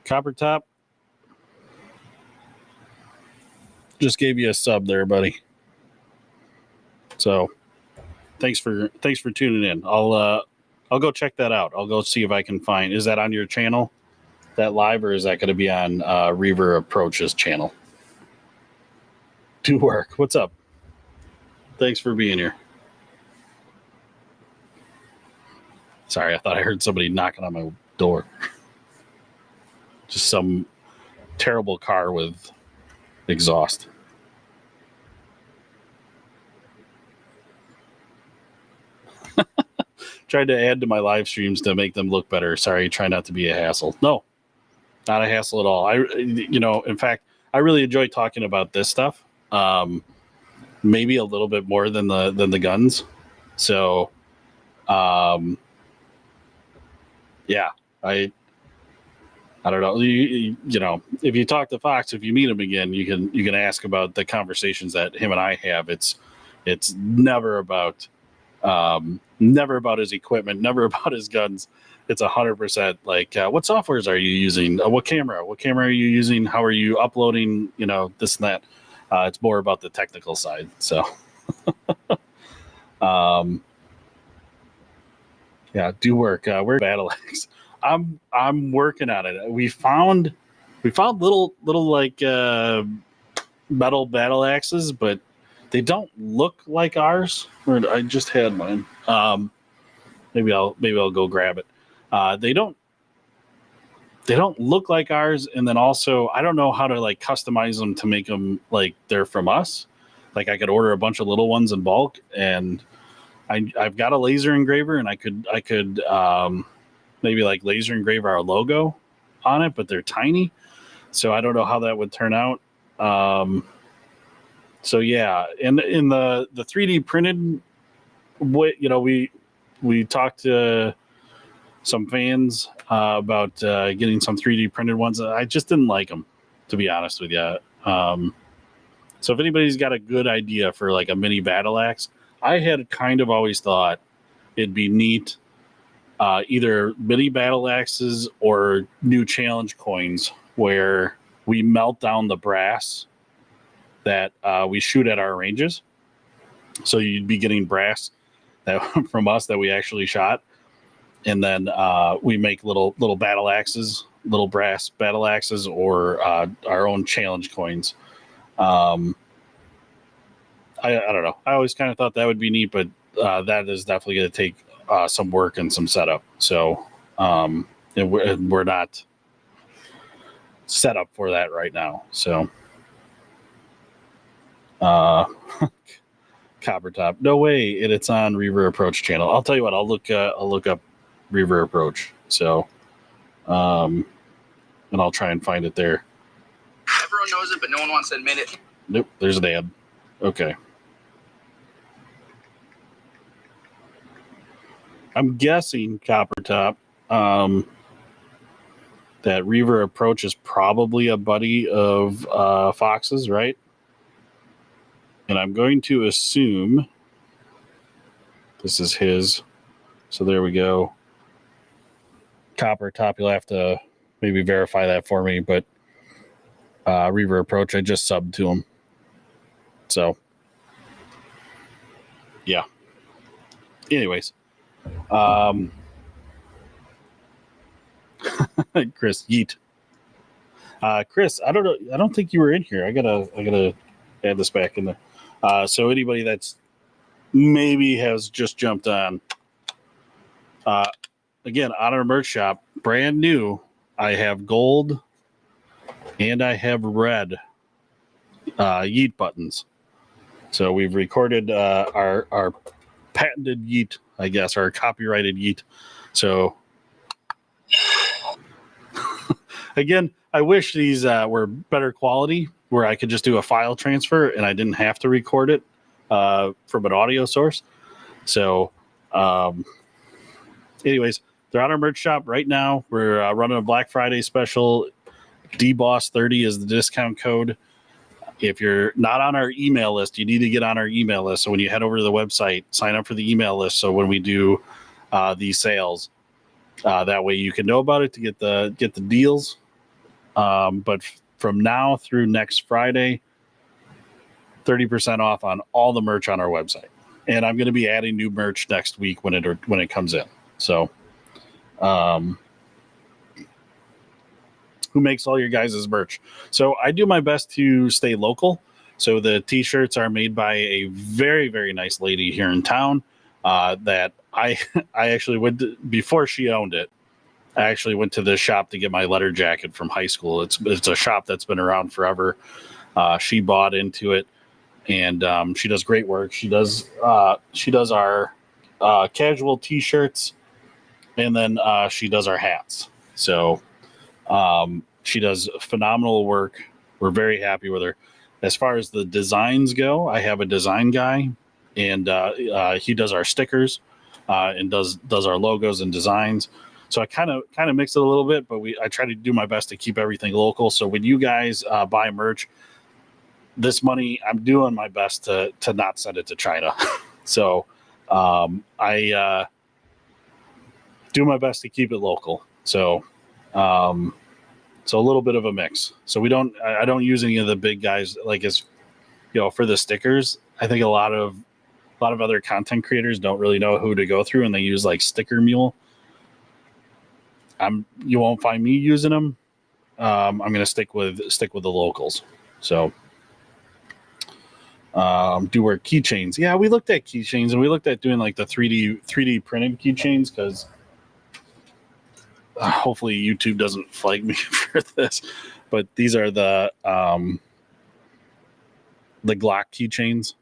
Copper Top. Just gave you a sub there, buddy. So thanks for tuning in. I'll go check that out. I'll go see if I can find. Is that on your channel, that live, or is that going to be on Reaver Approach's channel? Do work. What's up? Thanks for being here. Sorry, I thought I heard somebody knocking on my door. Just some terrible car with exhaust. Tried to add to my live streams to make them look better. Sorry, try not to be a hassle. No, not a hassle at all. In fact, I really enjoy talking about this stuff. Maybe a little bit more than the guns. So, yeah, I don't know. You know, if you talk to Fox, if you meet him again, you can ask about the conversations that him and I have. It's never about his equipment, never about his guns. It's 100% like, what softwares are you using? What camera are you using? How are you uploading? You know, this and that. It's more about the technical side. So, yeah, do work. We're battle axe. I'm working on it. We found little like metal battle axes, but they don't look like ours. I just had mine. Maybe I'll go grab it. They don't look like ours, and then also I don't know how to like customize them to make them like they're from us. Like I could order a bunch of little ones in bulk, and I've got a laser engraver, and I could maybe like laser engrave our logo on it, but they're tiny, so I don't know how that would turn out. So yeah, and in the 3D printed, we talked to some fans about getting some 3D printed ones. I just didn't like them, to be honest with you. So if anybody's got a good idea for like a mini battle axe, I had kind of always thought it'd be neat, either mini battle axes or new challenge coins where we melt down the brass that we shoot at our ranges. So you'd be getting brass that from us that we actually shot, and then we make little battle axes, little brass battle axes, or our own challenge coins. I don't know. I always kind of thought that would be neat, but that is definitely going to take some work and some setup. So and we're not set up for that right now. So Copper Top, no way, and it's on Reaver Approach channel. I'll tell you what. I'll look up Reaver Approach. So and I'll try and find it there. Everyone knows it, but no one wants to admit it. Nope, there's an ad. Okay. I'm guessing, Copper Top, that Reaver Approach is probably a buddy of Fox's, right? And I'm going to assume this is his. So there we go. Copper Top, you'll have to maybe verify that for me, but Reaver Approach, I just subbed to him. So, yeah. Anyways. Chris, yeet. Chris, I don't know. I don't think you were in here. I gotta add this back in there. So anybody that's maybe has just jumped on, again, on our merch shop, brand new. I have gold and I have red yeet buttons. So we've recorded our patented yeet, I guess, our copyrighted yeet. So again, I wish these were better quality where I could just do a file transfer and I didn't have to record it from an audio source. So anyways, they're on our merch shop right now. We're running a Black Friday special. DBOSS30 is the discount code. If you're not on our email list, you need to get on our email list. So when you head over to the website, sign up for the email list. So when we do these sales, that way you can know about it to get the deals. But from now through next Friday, 30% off on all the merch on our website. And I'm going to be adding new merch next week when it comes in. So, who makes all your guys' merch? So I do my best to stay local. So the t-shirts are made by a very, very nice lady here in town that I actually went to, before she owned it. I actually went to this shop to get my letter jacket from high school. It's a shop that's been around forever. She bought into it, and she does great work. She does our casual t-shirts, and then she does our hats. So she does phenomenal work. We're very happy with her. As far as the designs go, I have a design guy, and he does our stickers and does our logos and designs. So I kind of mix it a little bit, but I try to do my best to keep everything local. So when you guys buy merch, this money, I'm doing my best to not send it to China. So I do my best to keep it local. So so a little bit of a mix. So I don't use any of the big guys like as for the stickers. I think a lot of other content creators don't really know who to go through, and they use like Sticker Mule. You won't find me using them. I'm going to stick with the locals. So do wear keychains. Yeah, we looked at keychains, and we looked at doing like the 3D printed keychains because hopefully YouTube doesn't flag me for this. But these are the Glock keychains,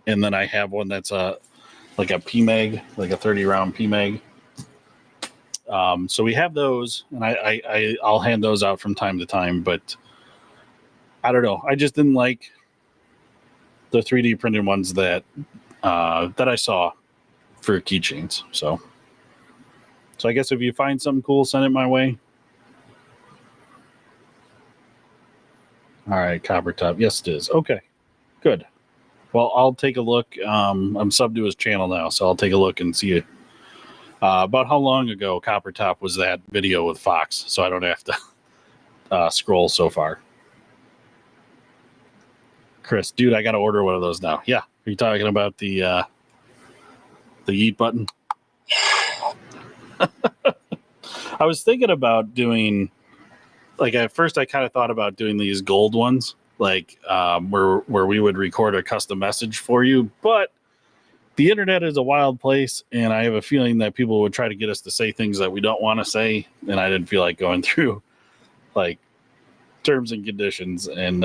and then I have one that's like a PMAG, like a 30-round PMAG. So we have those, and I'll hand those out from time to time, but I don't know. I just didn't like the 3D printed ones that I saw for keychains. So I guess if you find something cool, send it my way. All right, Copper Top. Yes, it is. Okay, good. Well, I'll take a look. I'm subbed to his channel now, so I'll take a look and see it. About how long ago Copper Top was that video with Fox, so I don't have to scroll so far. Chris, dude, I got to order one of those now. Yeah, are you talking about the yeet button? I was thinking about doing, like, at first I kind of thought about doing these gold ones, like where we would record a custom message for you, but the internet is a wild place, and I have a feeling that people would try to get us to say things that we don't want to say, and I didn't feel like going through like terms and conditions and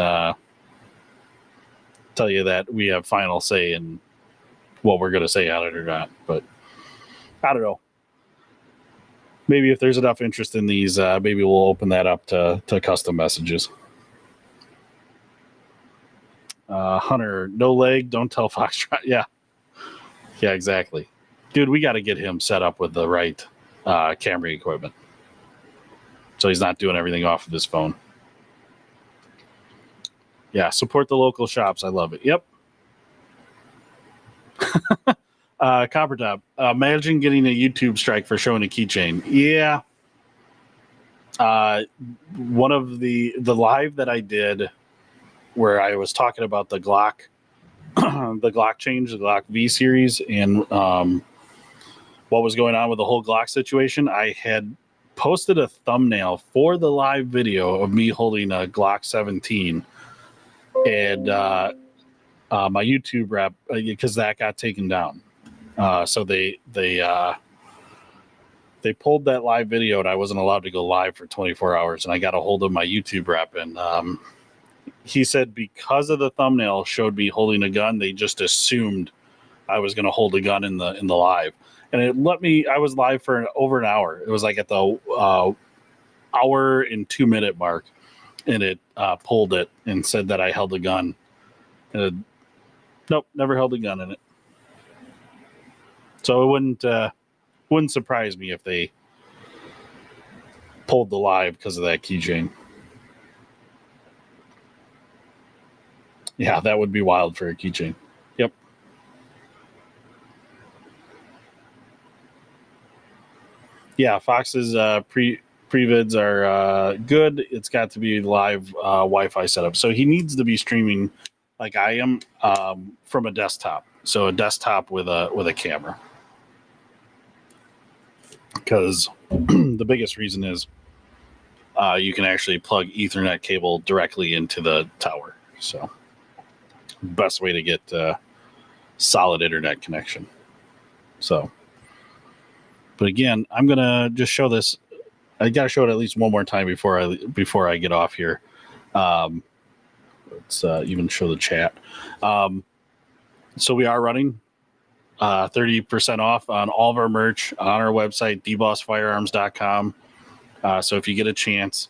tell you that we have final say in what we're going to say on it or not. But I don't know. Maybe if there's enough interest in these, maybe we'll open that up to custom messages. Hunter, no leg, don't tell Foxtrot. Yeah, exactly. Dude, we got to get him set up with the right camera equipment, so he's not doing everything off of his phone. Yeah, support the local shops. I love it. Yep. Copper Top, imagine getting a YouTube strike for showing a keychain. Yeah. One of the live that I did where I was talking about the Glock, the Glock change, the Glock V series, and what was going on with the whole Glock situation, I had posted a thumbnail for the live video of me holding a Glock 17, and my YouTube rep, because that got taken down. So they pulled that live video, and I wasn't allowed to go live for 24 hours. And I got a hold of my YouTube rep, and he said because of the thumbnail showed me holding a gun, they just assumed I was going to hold a gun in the live, and it let me. I was live for over an hour. It was like at the hour and 2 minute mark, and it pulled it and said that I held a gun. And nope, never held a gun in it. So it wouldn't surprise me if they pulled the live because of that keychain. Yeah, that would be wild for a keychain. Yep. Yeah, Fox's pre-vids are good. It's got to be live Wi-Fi setup. So he needs to be streaming like I am from a desktop. So a desktop with a camera. Because the biggest reason is you can actually plug Ethernet cable directly into the tower. So best way to get solid internet connection. So, but again, I'm gonna just show this. I gotta show it at least one more time before I get off here. Let's even show the chat. So we are running 30% off on all of our merch on our website, dbossfirearms.com. So if you get a chance,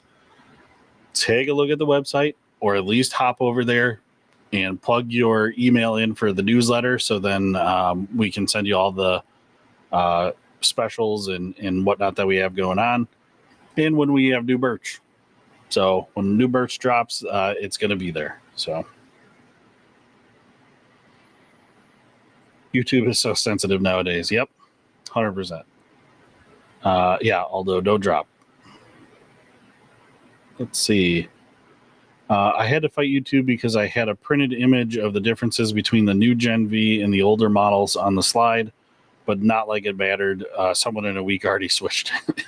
take a look at the website, or at least hop over there and plug your email in for the newsletter. So then we can send you all the specials and whatnot that we have going on. And when we have new merch. So when new merch drops, it's going to be there. So YouTube is so sensitive nowadays. Yep. 100%. Yeah, although no drop. Let's see. I had to fight YouTube because I had a printed image of the differences between the new Gen V and the older models on the slide, but not like it mattered. Someone in a week already switched it.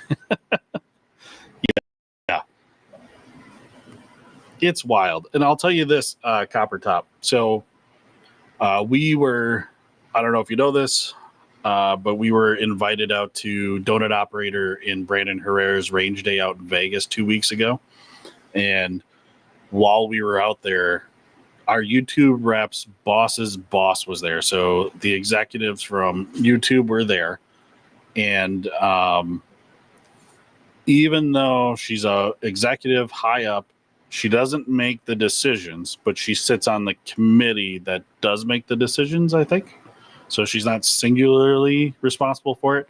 Yeah. It's wild. And I'll tell you this, Copper Top. So we were, I don't know if you know this, but we were invited out to Donut Operator in Brandon Herrera's range day out in Vegas 2 weeks ago. And while we were out there, our YouTube rep's boss's boss was there. So the executives from YouTube were there. And even though she's a executive high up, She doesn't make the decisions, but she sits on the committee that does make the decisions, I think. So she's not singularly responsible for it.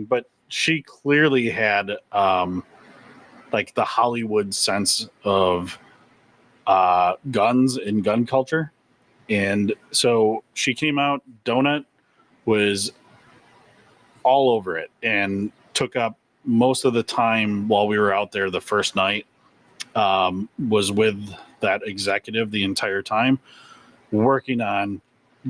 But she clearly had like the Hollywood sense of guns and gun culture. And so she came out, Donut was all over it and took up most of the time while we were out there the first night, was with that executive the entire time, working on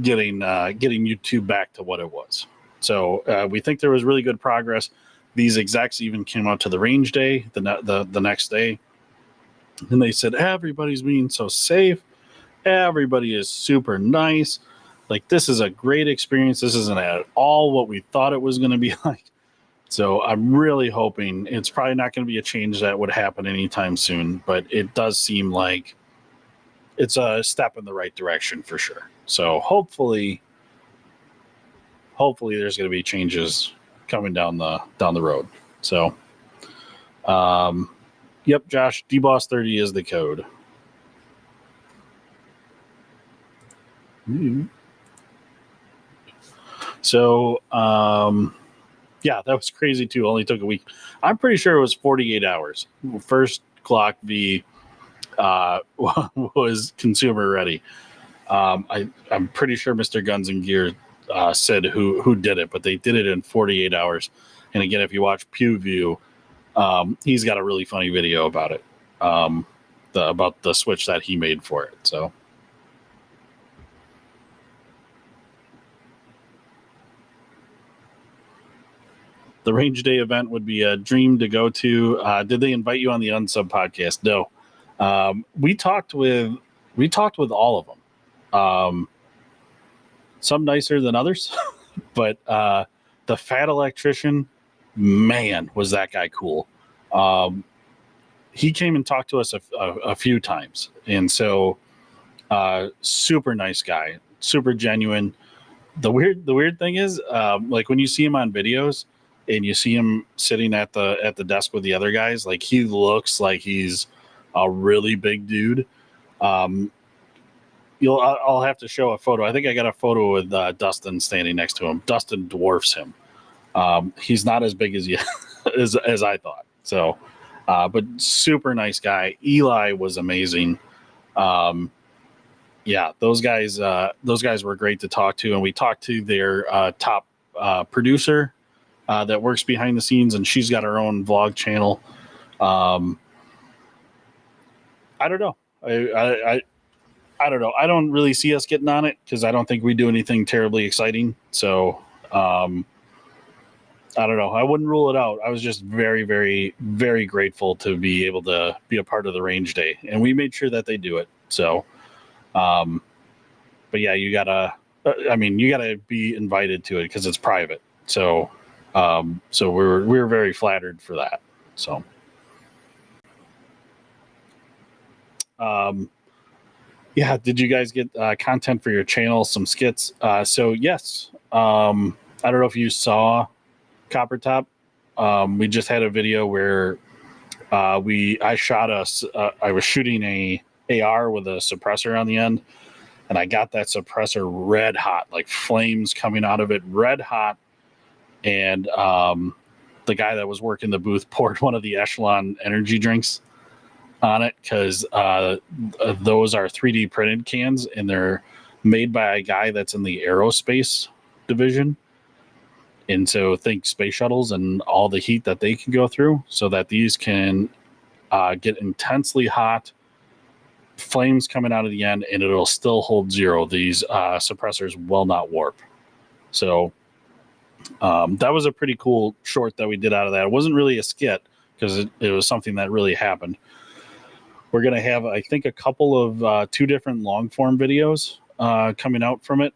getting YouTube back to what it was. So we think there was really good progress. These execs even came out to the range day the next day, and they said everybody's being so safe. Everybody is super nice. Like, this is a great experience. This isn't at all what we thought it was going to be like. So I'm really hoping it's probably not going to be a change that would happen anytime soon, but it does seem like it's a step in the right direction for sure. So hopefully there's going to be changes coming down the road. So, yep, Josh, DBoss 30 is the code. So, yeah, that was crazy too. Only took a week. I'm pretty sure it was 48 hours. First clock V was consumer ready. I'm pretty sure Mr. Guns and Gear said who did it, but they did it in 48 hours. And again, if you watch Pew View, he's got a really funny video about it, about the switch that he made for it. So. The range day event would be a dream to go to. Did they invite you on the Unsub podcast? No. We talked with all of them. Some nicer than others, but the fat electrician, man, was that guy cool. He came and talked to us a few times, and so super nice guy, super genuine. The weird thing is, like when you see him on videos, and you see him sitting at the desk with the other guys, like he looks like he's a really big dude. I'll have to show a photo. I think I got a photo with Dustin standing next to him. Dustin dwarfs him. He's not as big as as I thought. So, but super nice guy. Eli was amazing. Yeah, those guys were great to talk to, and we talked to their top producer. That works behind the scenes, and she's got her own vlog channel. I don't know. I don't know. I don't really see us getting on it because I don't think we do anything terribly exciting. So I don't know. I wouldn't rule it out. I was just very, very, very grateful to be able to be a part of the range day, and we made sure that they do it. So, but yeah, you gotta be invited to it because it's private. So. So we're very flattered for that. So, yeah, did you guys get content for your channel? Some skits. So yes, I don't know if you saw Copper Top. We just had a video where I was shooting a AR with a suppressor on the end, and I got that suppressor red hot, like flames coming out of it, red hot. And the guy that was working the booth poured one of the Echelon energy drinks on it because those are 3D printed cans, and they're made by a guy that's in the aerospace division. And so think space shuttles and all the heat that they can go through, so that these can get intensely hot, flames coming out of the end, and it'll still hold zero. These suppressors will not warp. So that was a pretty cool short that we did out of that. It wasn't really a skit because it was something that really happened. We're going to have, I think, a couple of 2 different long form videos coming out from it.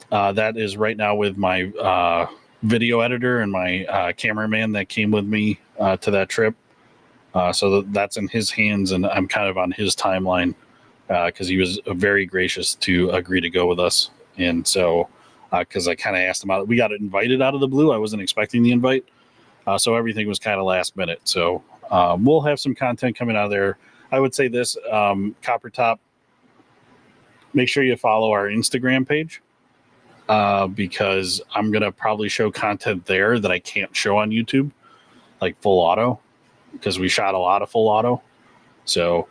That is right now with my video editor and my cameraman that came with me to that trip. So that's in his hands, and I'm kind of on his timeline because he was very gracious to agree to go with us. And so because I kind of asked him out. We got invited out of the blue. I wasn't expecting the invite. So everything was kind of last minute. So we'll have some content coming out of there. I would say this, Copper Top, make sure you follow our Instagram page because I'm going to probably show content there that I can't show on YouTube, like full auto, because we shot a lot of full auto. So,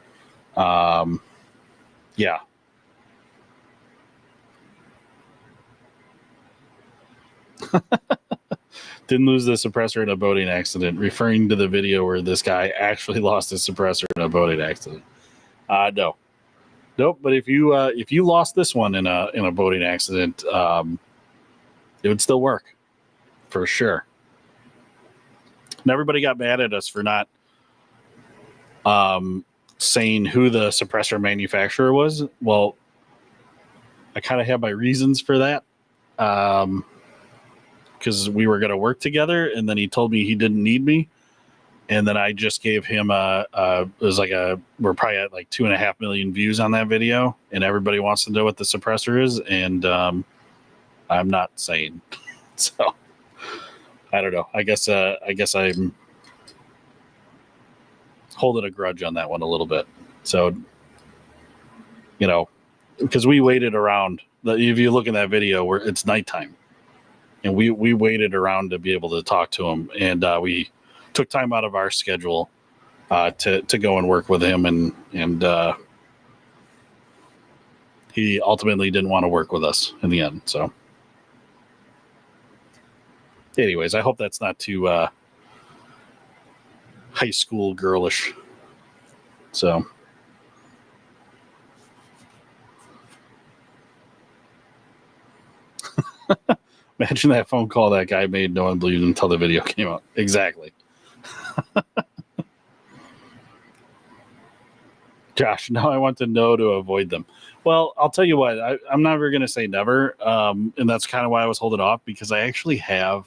yeah. Didn't lose the suppressor in a boating accident, referring to the video where this guy actually lost his suppressor in a boating accident. No. Nope. But if you lost this one in a boating accident, it would still work for sure. And everybody got mad at us for not saying who the suppressor manufacturer was. Well, I kind of have my reasons for that. Because we were going to work together, and then he told me he didn't need me, and then I just gave him we're probably at like 2.5 million views on that video, and everybody wants to know what the suppressor is, and I'm not saying. So I don't know. I guess I'm holding a grudge on that one a little bit. So because we waited around. If you look in that video, where it's nighttime. And we waited around to be able to talk to him, and we took time out of our schedule to go and work with him, and he ultimately didn't want to work with us in the end. So, anyways, I hope that's not too high school girlish. So. Imagine that phone call that guy made. No one believed until the video came out. Exactly. Josh, now I want to know to avoid them. Well, I'll tell you what. I'm never going to say never. And that's kind of why I was holding off, because I actually have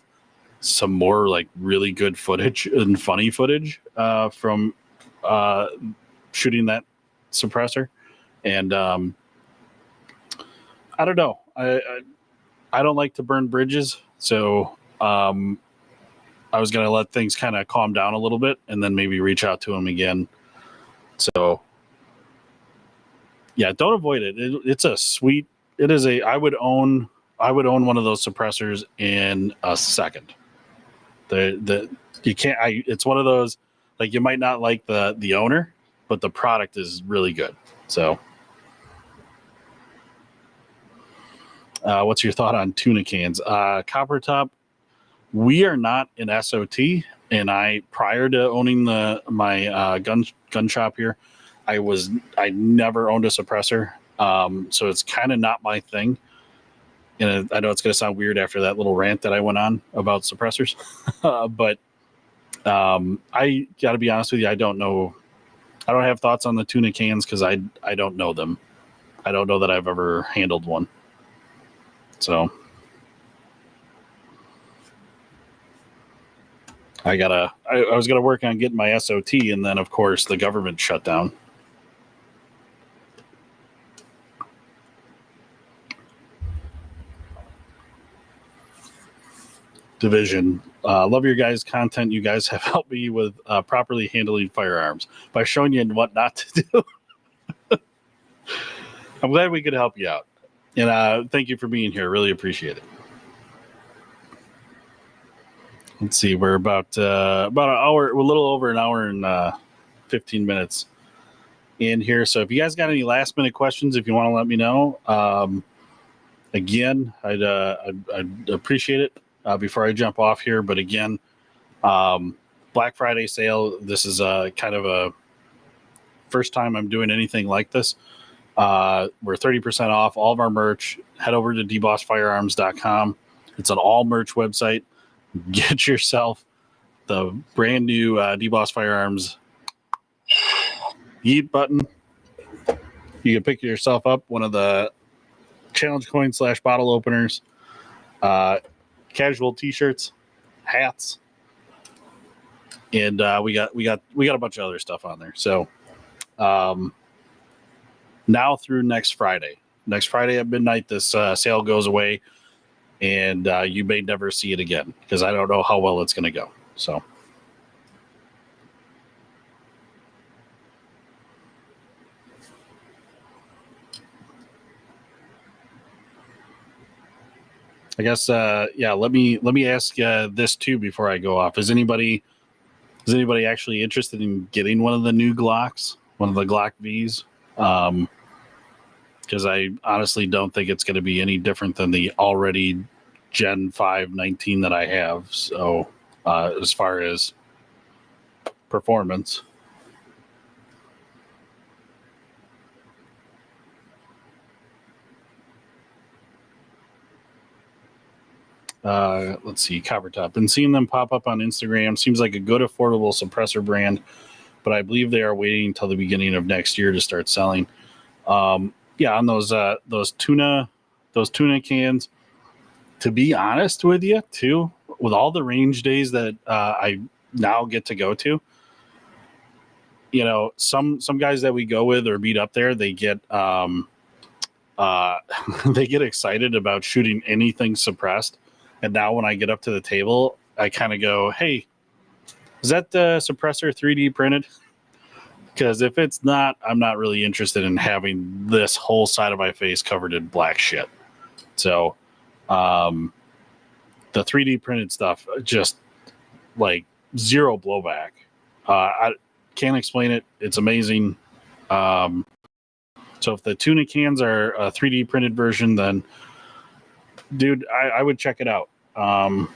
some more like really good footage and funny footage from shooting that suppressor. And I don't know. I don't like to burn bridges, so I was going to let things kind of calm down a little bit and then maybe reach out to him again. So, yeah, don't avoid it. It's a sweet. It is a. I would own one of those suppressors in a second. You can't. It's one of those, like, you might not like the owner, but the product is really good. So. What's your thought on tuna cans? Copper Top, we are not an SOT, and prior to owning my gun shop here, I never owned a suppressor, so it's kind of not my thing. And I know it's going to sound weird after that little rant that I went on about suppressors, but I got to be honest with you, I don't know. I don't have thoughts on the tuna cans because I don't know them. I don't know that I've ever handled one. So I was gonna work on getting my SOT, and then of course the government shut down. Division, love your guys' content. You guys have helped me with properly handling firearms by showing you what not to do. I'm glad we could help you out. And thank you for being here. Really appreciate it. Let's see. We're about an hour, a little over an hour and 15 minutes in here. So if you guys got any last minute questions, if you want to let me know, again, I'd appreciate it before I jump off here. But again, Black Friday sale. This is kind of a first time I'm doing anything like this. We're 30% off all of our merch. Head over to dbossfirearms.com. It's an all merch website. Get yourself the brand new DBoss Firearms Yeet button. You can pick yourself up one of the challenge coin / bottle openers, casual t-shirts, hats, and we got a bunch of other stuff on there. So now through next Friday at midnight, this sale goes away, and you may never see it again because I don't know how well it's going to go. So I guess let me ask this too before I go off. Is anybody actually interested in getting one of the new Glocks, one of the Glock V's? Because I honestly don't think it's going to be any different than the already Gen 5 19 that I have. So as far as performance. Let's see, Copper Top. Been seeing them pop up on Instagram. Seems like a good, affordable suppressor brand, but I believe they are waiting until the beginning of next year to start selling. On those tuna cans. To be honest with you, too, with all the range days that I now get to go to, some guys that we go with or meet up there, they get they get excited about shooting anything suppressed. And now when I get up to the table, I kind of go, hey, is that the suppressor 3D printed? Because if it's not, I'm not really interested in having this whole side of my face covered in black shit. So the 3D printed stuff, just like zero blowback. I can't explain it. It's amazing. So if the tuna cans are a 3D printed version, then dude, I would check it out. I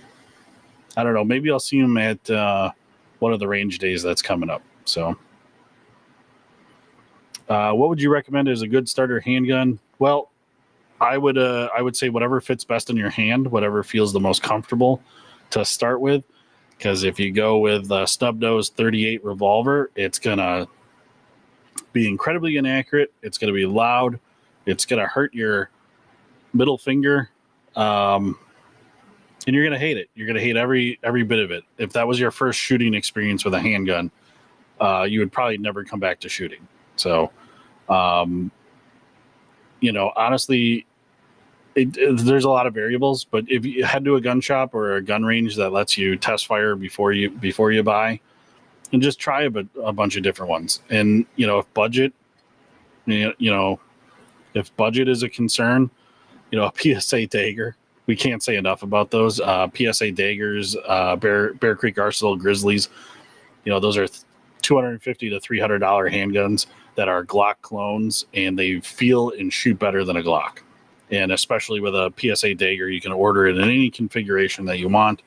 don't know. Maybe I'll see him at one of the range days that's coming up. So, what would you recommend as a good starter handgun? Well, I would say whatever fits best in your hand, whatever feels the most comfortable to start with. Because if you go with a snub nose 38 revolver, it's gonna be incredibly inaccurate. It's gonna be loud. It's gonna hurt your middle finger. And you're gonna hate it. You're gonna hate every bit of it. If that was your first shooting experience with a handgun, you would probably never come back to shooting. So, honestly, there's a lot of variables. But if you head to a gun shop or a gun range that lets you test fire before you buy, and just try a bunch of different ones. And if budget, if budget is a concern, a PSA Dagger. We can't say enough about those. PSA Daggers, Bear Creek Arsenal Grizzlies. Those are $250 to $300 handguns that are Glock clones, and they feel and shoot better than a Glock. And especially with a PSA Dagger, you can order it in any configuration that you want,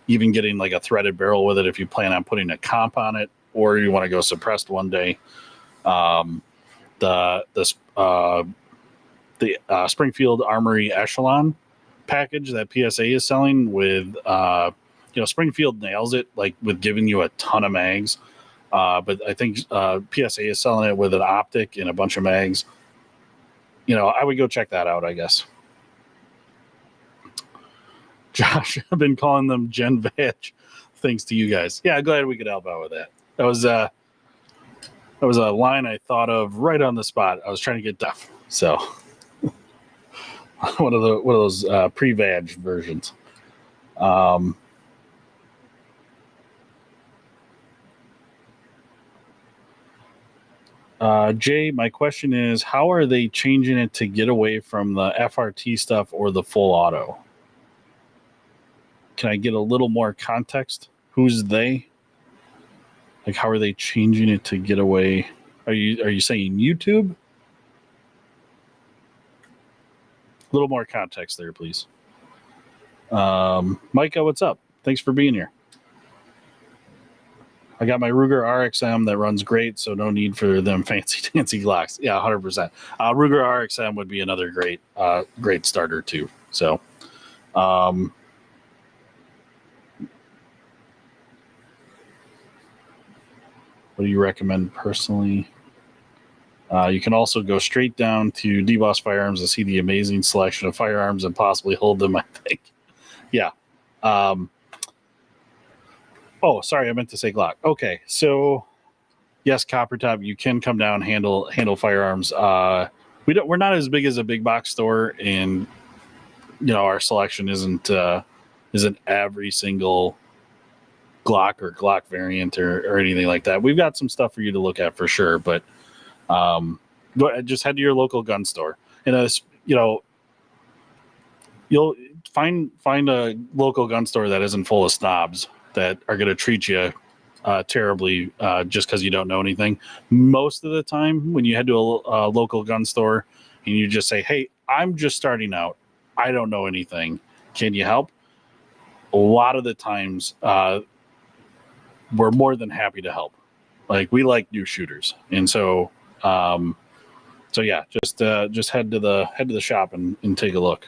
even getting like a threaded barrel with it if you plan on putting a comp on it, or you want to go suppressed one day. The Springfield Armory Echelon package that PSA is selling with Springfield nails it, like with giving you a ton of mags, but I think PSA is selling it with an optic and a bunch of mags. I would go check that out, I guess. Josh, I've been calling them Gen Veg, thanks to you guys. Yeah, glad we could help out with that. That was a line I thought of right on the spot. I was trying to get deaf, so one of those pre-vag versions. Jay, my question is, how are they changing it to get away from the FRT stuff or the full auto? Can I get a little more context? Who's they? Like, how are they changing it to get away? Are you saying YouTube? A little more context there, please. Micah, what's up? Thanks for being here. I got my Ruger RXM that runs great, so no need for them fancy Glocks. Yeah, 100%. Ruger RXM would be another great starter too. So, what do you recommend personally? You can also go straight down to DBoss Firearms to see the amazing selection of firearms and possibly hold them, I think. Yeah. Oh, sorry, I meant to say Glock. Okay, so yes, Copper Top, you can come down handle firearms. We're not as big as a big box store, and our selection isn't every single Glock or Glock variant or anything like that. We've got some stuff for you to look at for sure, but just head to your local gun store. And you'll find a local gun store that isn't full of snobs that are going to treat you terribly just because you don't know anything. Most of the time, when you head to a local gun store and you just say, "Hey, I'm just starting out. I don't know anything. Can you help?" A lot of the times, we're more than happy to help. Like, we like new shooters, and so yeah, just head to the shop and take a look.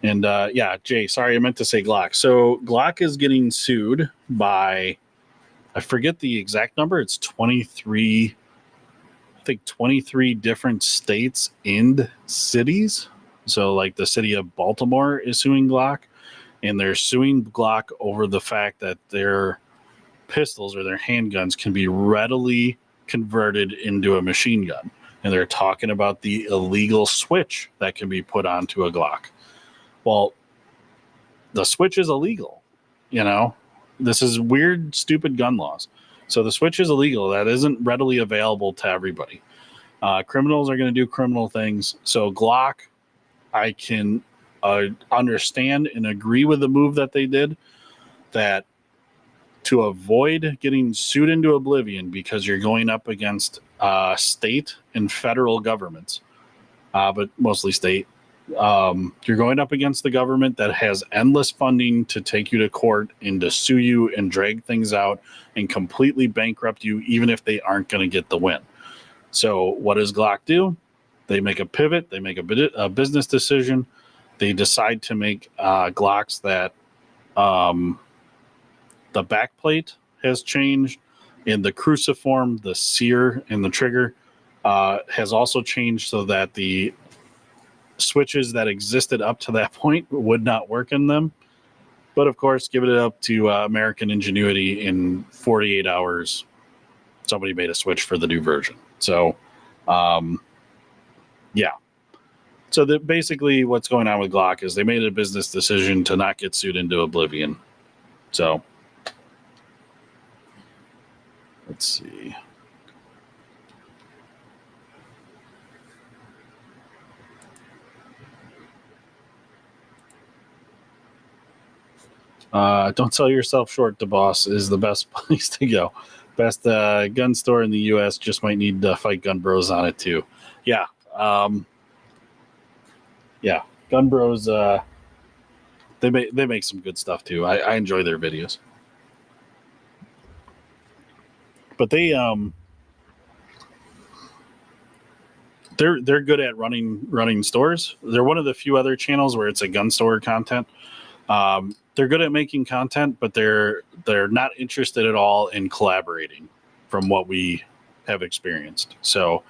And yeah, Jay, sorry, I meant to say Glock. So Glock is getting sued by, I forget the exact number. It's 23, I think 23 different states and cities. So like the city of Baltimore is suing Glock, and they're suing Glock over the fact that their pistols or their handguns can be readily converted into a machine gun. And they're talking about the illegal switch that can be put onto a Glock. Well, the switch is illegal. You know, this is weird, stupid gun laws. So the switch is illegal. That isn't readily available to everybody. Criminals are going to do criminal things. So Glock, I can understand and agree with the move that they did, that to avoid getting sued into oblivion because you're going up against state and federal governments, but mostly state. You're going up against the government that has endless funding to take you to court and to sue you and drag things out and completely bankrupt you, even if they aren't going to get the win. So what does Glock do? They make a pivot. They make a business decision. They decide to make Glocks that the backplate has changed, and the cruciform, the sear, and the trigger has also changed so that the switches that existed up to that point would not work in them. But of course, give it up to American ingenuity. In 48 hours, somebody made a switch for the new version. So, yeah. So basically what's going on with Glock is they made a business decision to not get sued into oblivion. So, let's see. Don't sell yourself short. DeBoss is the best place to go. Best gun store in the U.S. Just might need to fight Gun Bros on it too. Yeah, yeah. Gun Bros. They make some good stuff too. I enjoy their videos. But they're good at running stores. They're one of the few other channels where it's a gun store content. They're good at making content, but they're not interested at all in collaborating, from what we have experienced. So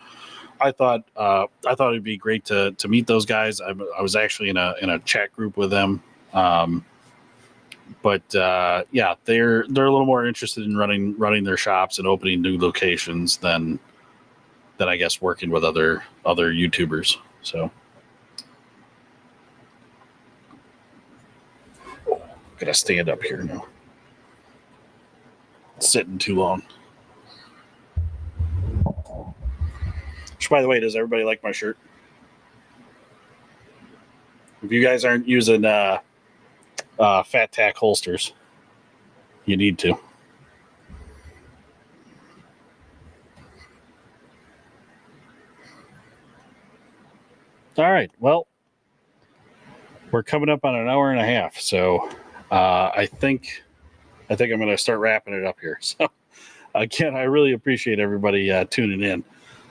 I thought it'd be great to meet those guys. I was actually in a chat group with them, but yeah, they're a little more interested in running their shops and opening new locations than I guess working with other YouTubers. So. Gotta stand up here now. It's sitting too long. Which, by the way, does everybody like my shirt? If you guys aren't using Fat Tack holsters, you need to. All right. Well, we're coming up on an hour and a half, so I think I'm going to start wrapping it up here. So again, I really appreciate everybody tuning in,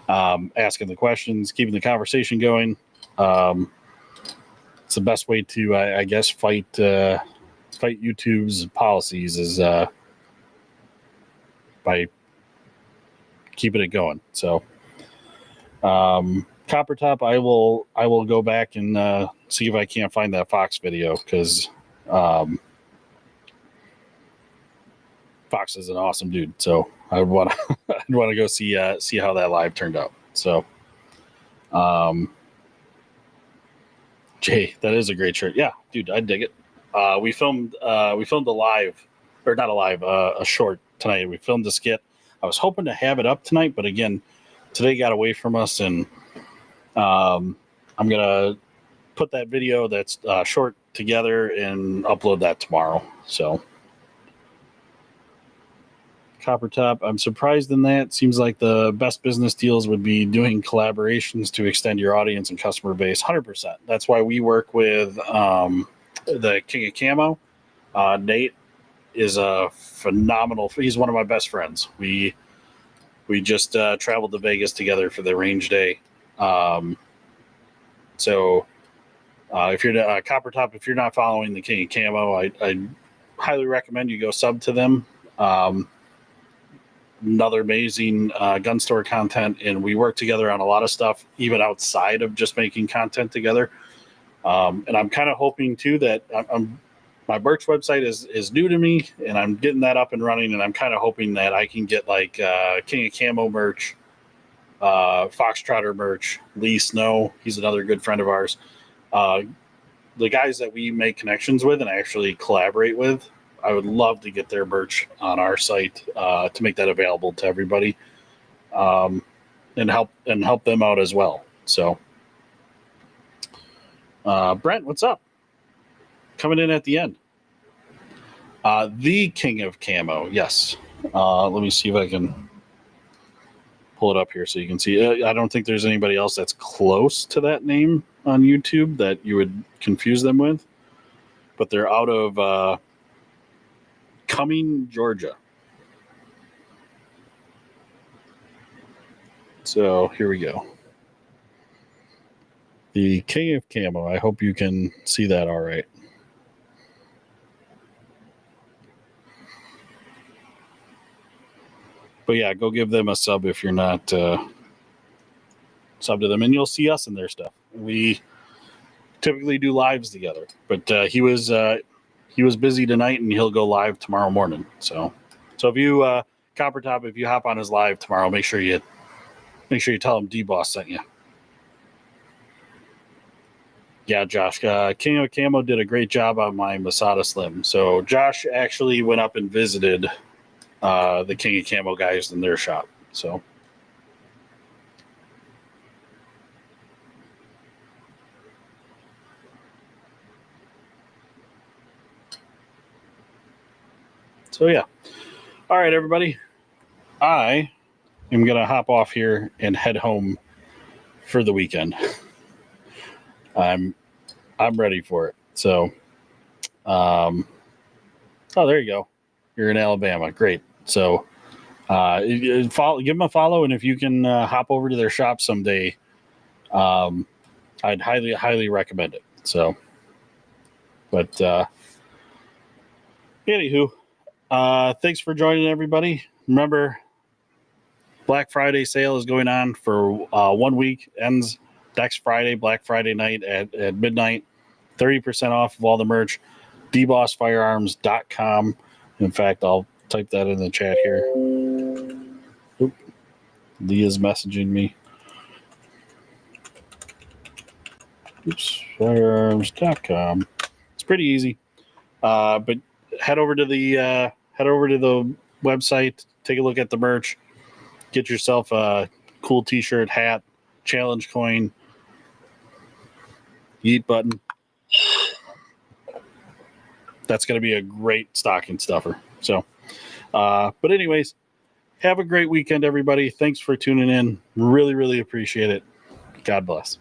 asking the questions, keeping the conversation going. It's the best way to, I guess, fight YouTube's policies is by keeping it going. So, Copper Top, I will go back and see if I can't find that Fox video, because Fox is an awesome dude. So I would want to I'd want to go see how that live turned out. So, Jay, that is a great shirt. Yeah, dude, I dig it. We filmed a live, or not a live, a short tonight. We filmed a skit. I was hoping to have it up tonight, but again, today got away from us, and I'm gonna put that video that's short together and upload that tomorrow. So Copper Top, I'm surprised in that. Seems like the best business deals would be doing collaborations to extend your audience and customer base. 100%. That's why we work with the King of Camo. Nate is a phenomenal. He's one of my best friends. We just traveled to Vegas together for the range day. So if you're Copper Top, if you're not following the King of Camo, I highly recommend you go sub to them. Another amazing gun store content, and we work together on a lot of stuff, even outside of just making content together. And I'm kind of hoping too that my merch website is new to me, and I'm getting that up and running. And I'm kind of hoping that I can get like King of Camo merch, Foxtrotter merch, Lee Snow. He's another good friend of ours. The guys that we make connections with and actually collaborate with, I would love to get their merch on our site to make that available to everybody, and help them out as well. So, Brent, what's up? Coming in at the end. The King of Camo, yes. Let me see if I can pull it up here so you can see. I don't think there's anybody else that's close to that name on YouTube that you would confuse them with, but they're out of Cumming, Georgia. So here we go. The King of Camo. I hope you can see that all right. But yeah, go give them a sub if you're not sub to them, and you'll see us in their stuff. We typically do lives together, but he was busy tonight, and he'll go live tomorrow morning. So if you Copper Top, if you hop on his live tomorrow, make sure you tell him D-Boss sent you. Yeah, Josh, King of Camo did a great job on my Masada Slim. So Josh actually went up and visited the King of Camo guys in their shop. So yeah. All right, everybody. I am going to hop off here and head home for the weekend. I'm ready for it. So, oh, there you go. You're in Alabama. Great. So, give them a follow, and if you can hop over to their shop someday, I'd highly recommend it. So, but anywho, thanks for joining, everybody. Remember, Black Friday sale is going on for 1 week. Ends next Friday, Black Friday night at midnight. 30% off of all the merch. dbossfirearms.com. In fact, I'll type that in the chat here. Oop. Leah's messaging me. Oops. Firearms.com. It's pretty easy. But head over to the website. Take a look at the merch. Get yourself a cool T-shirt, hat, challenge coin, yeet button. That's going to be a great stocking stuffer. So, but anyways, have a great weekend, everybody. Thanks for tuning in. Really, really appreciate it. God bless.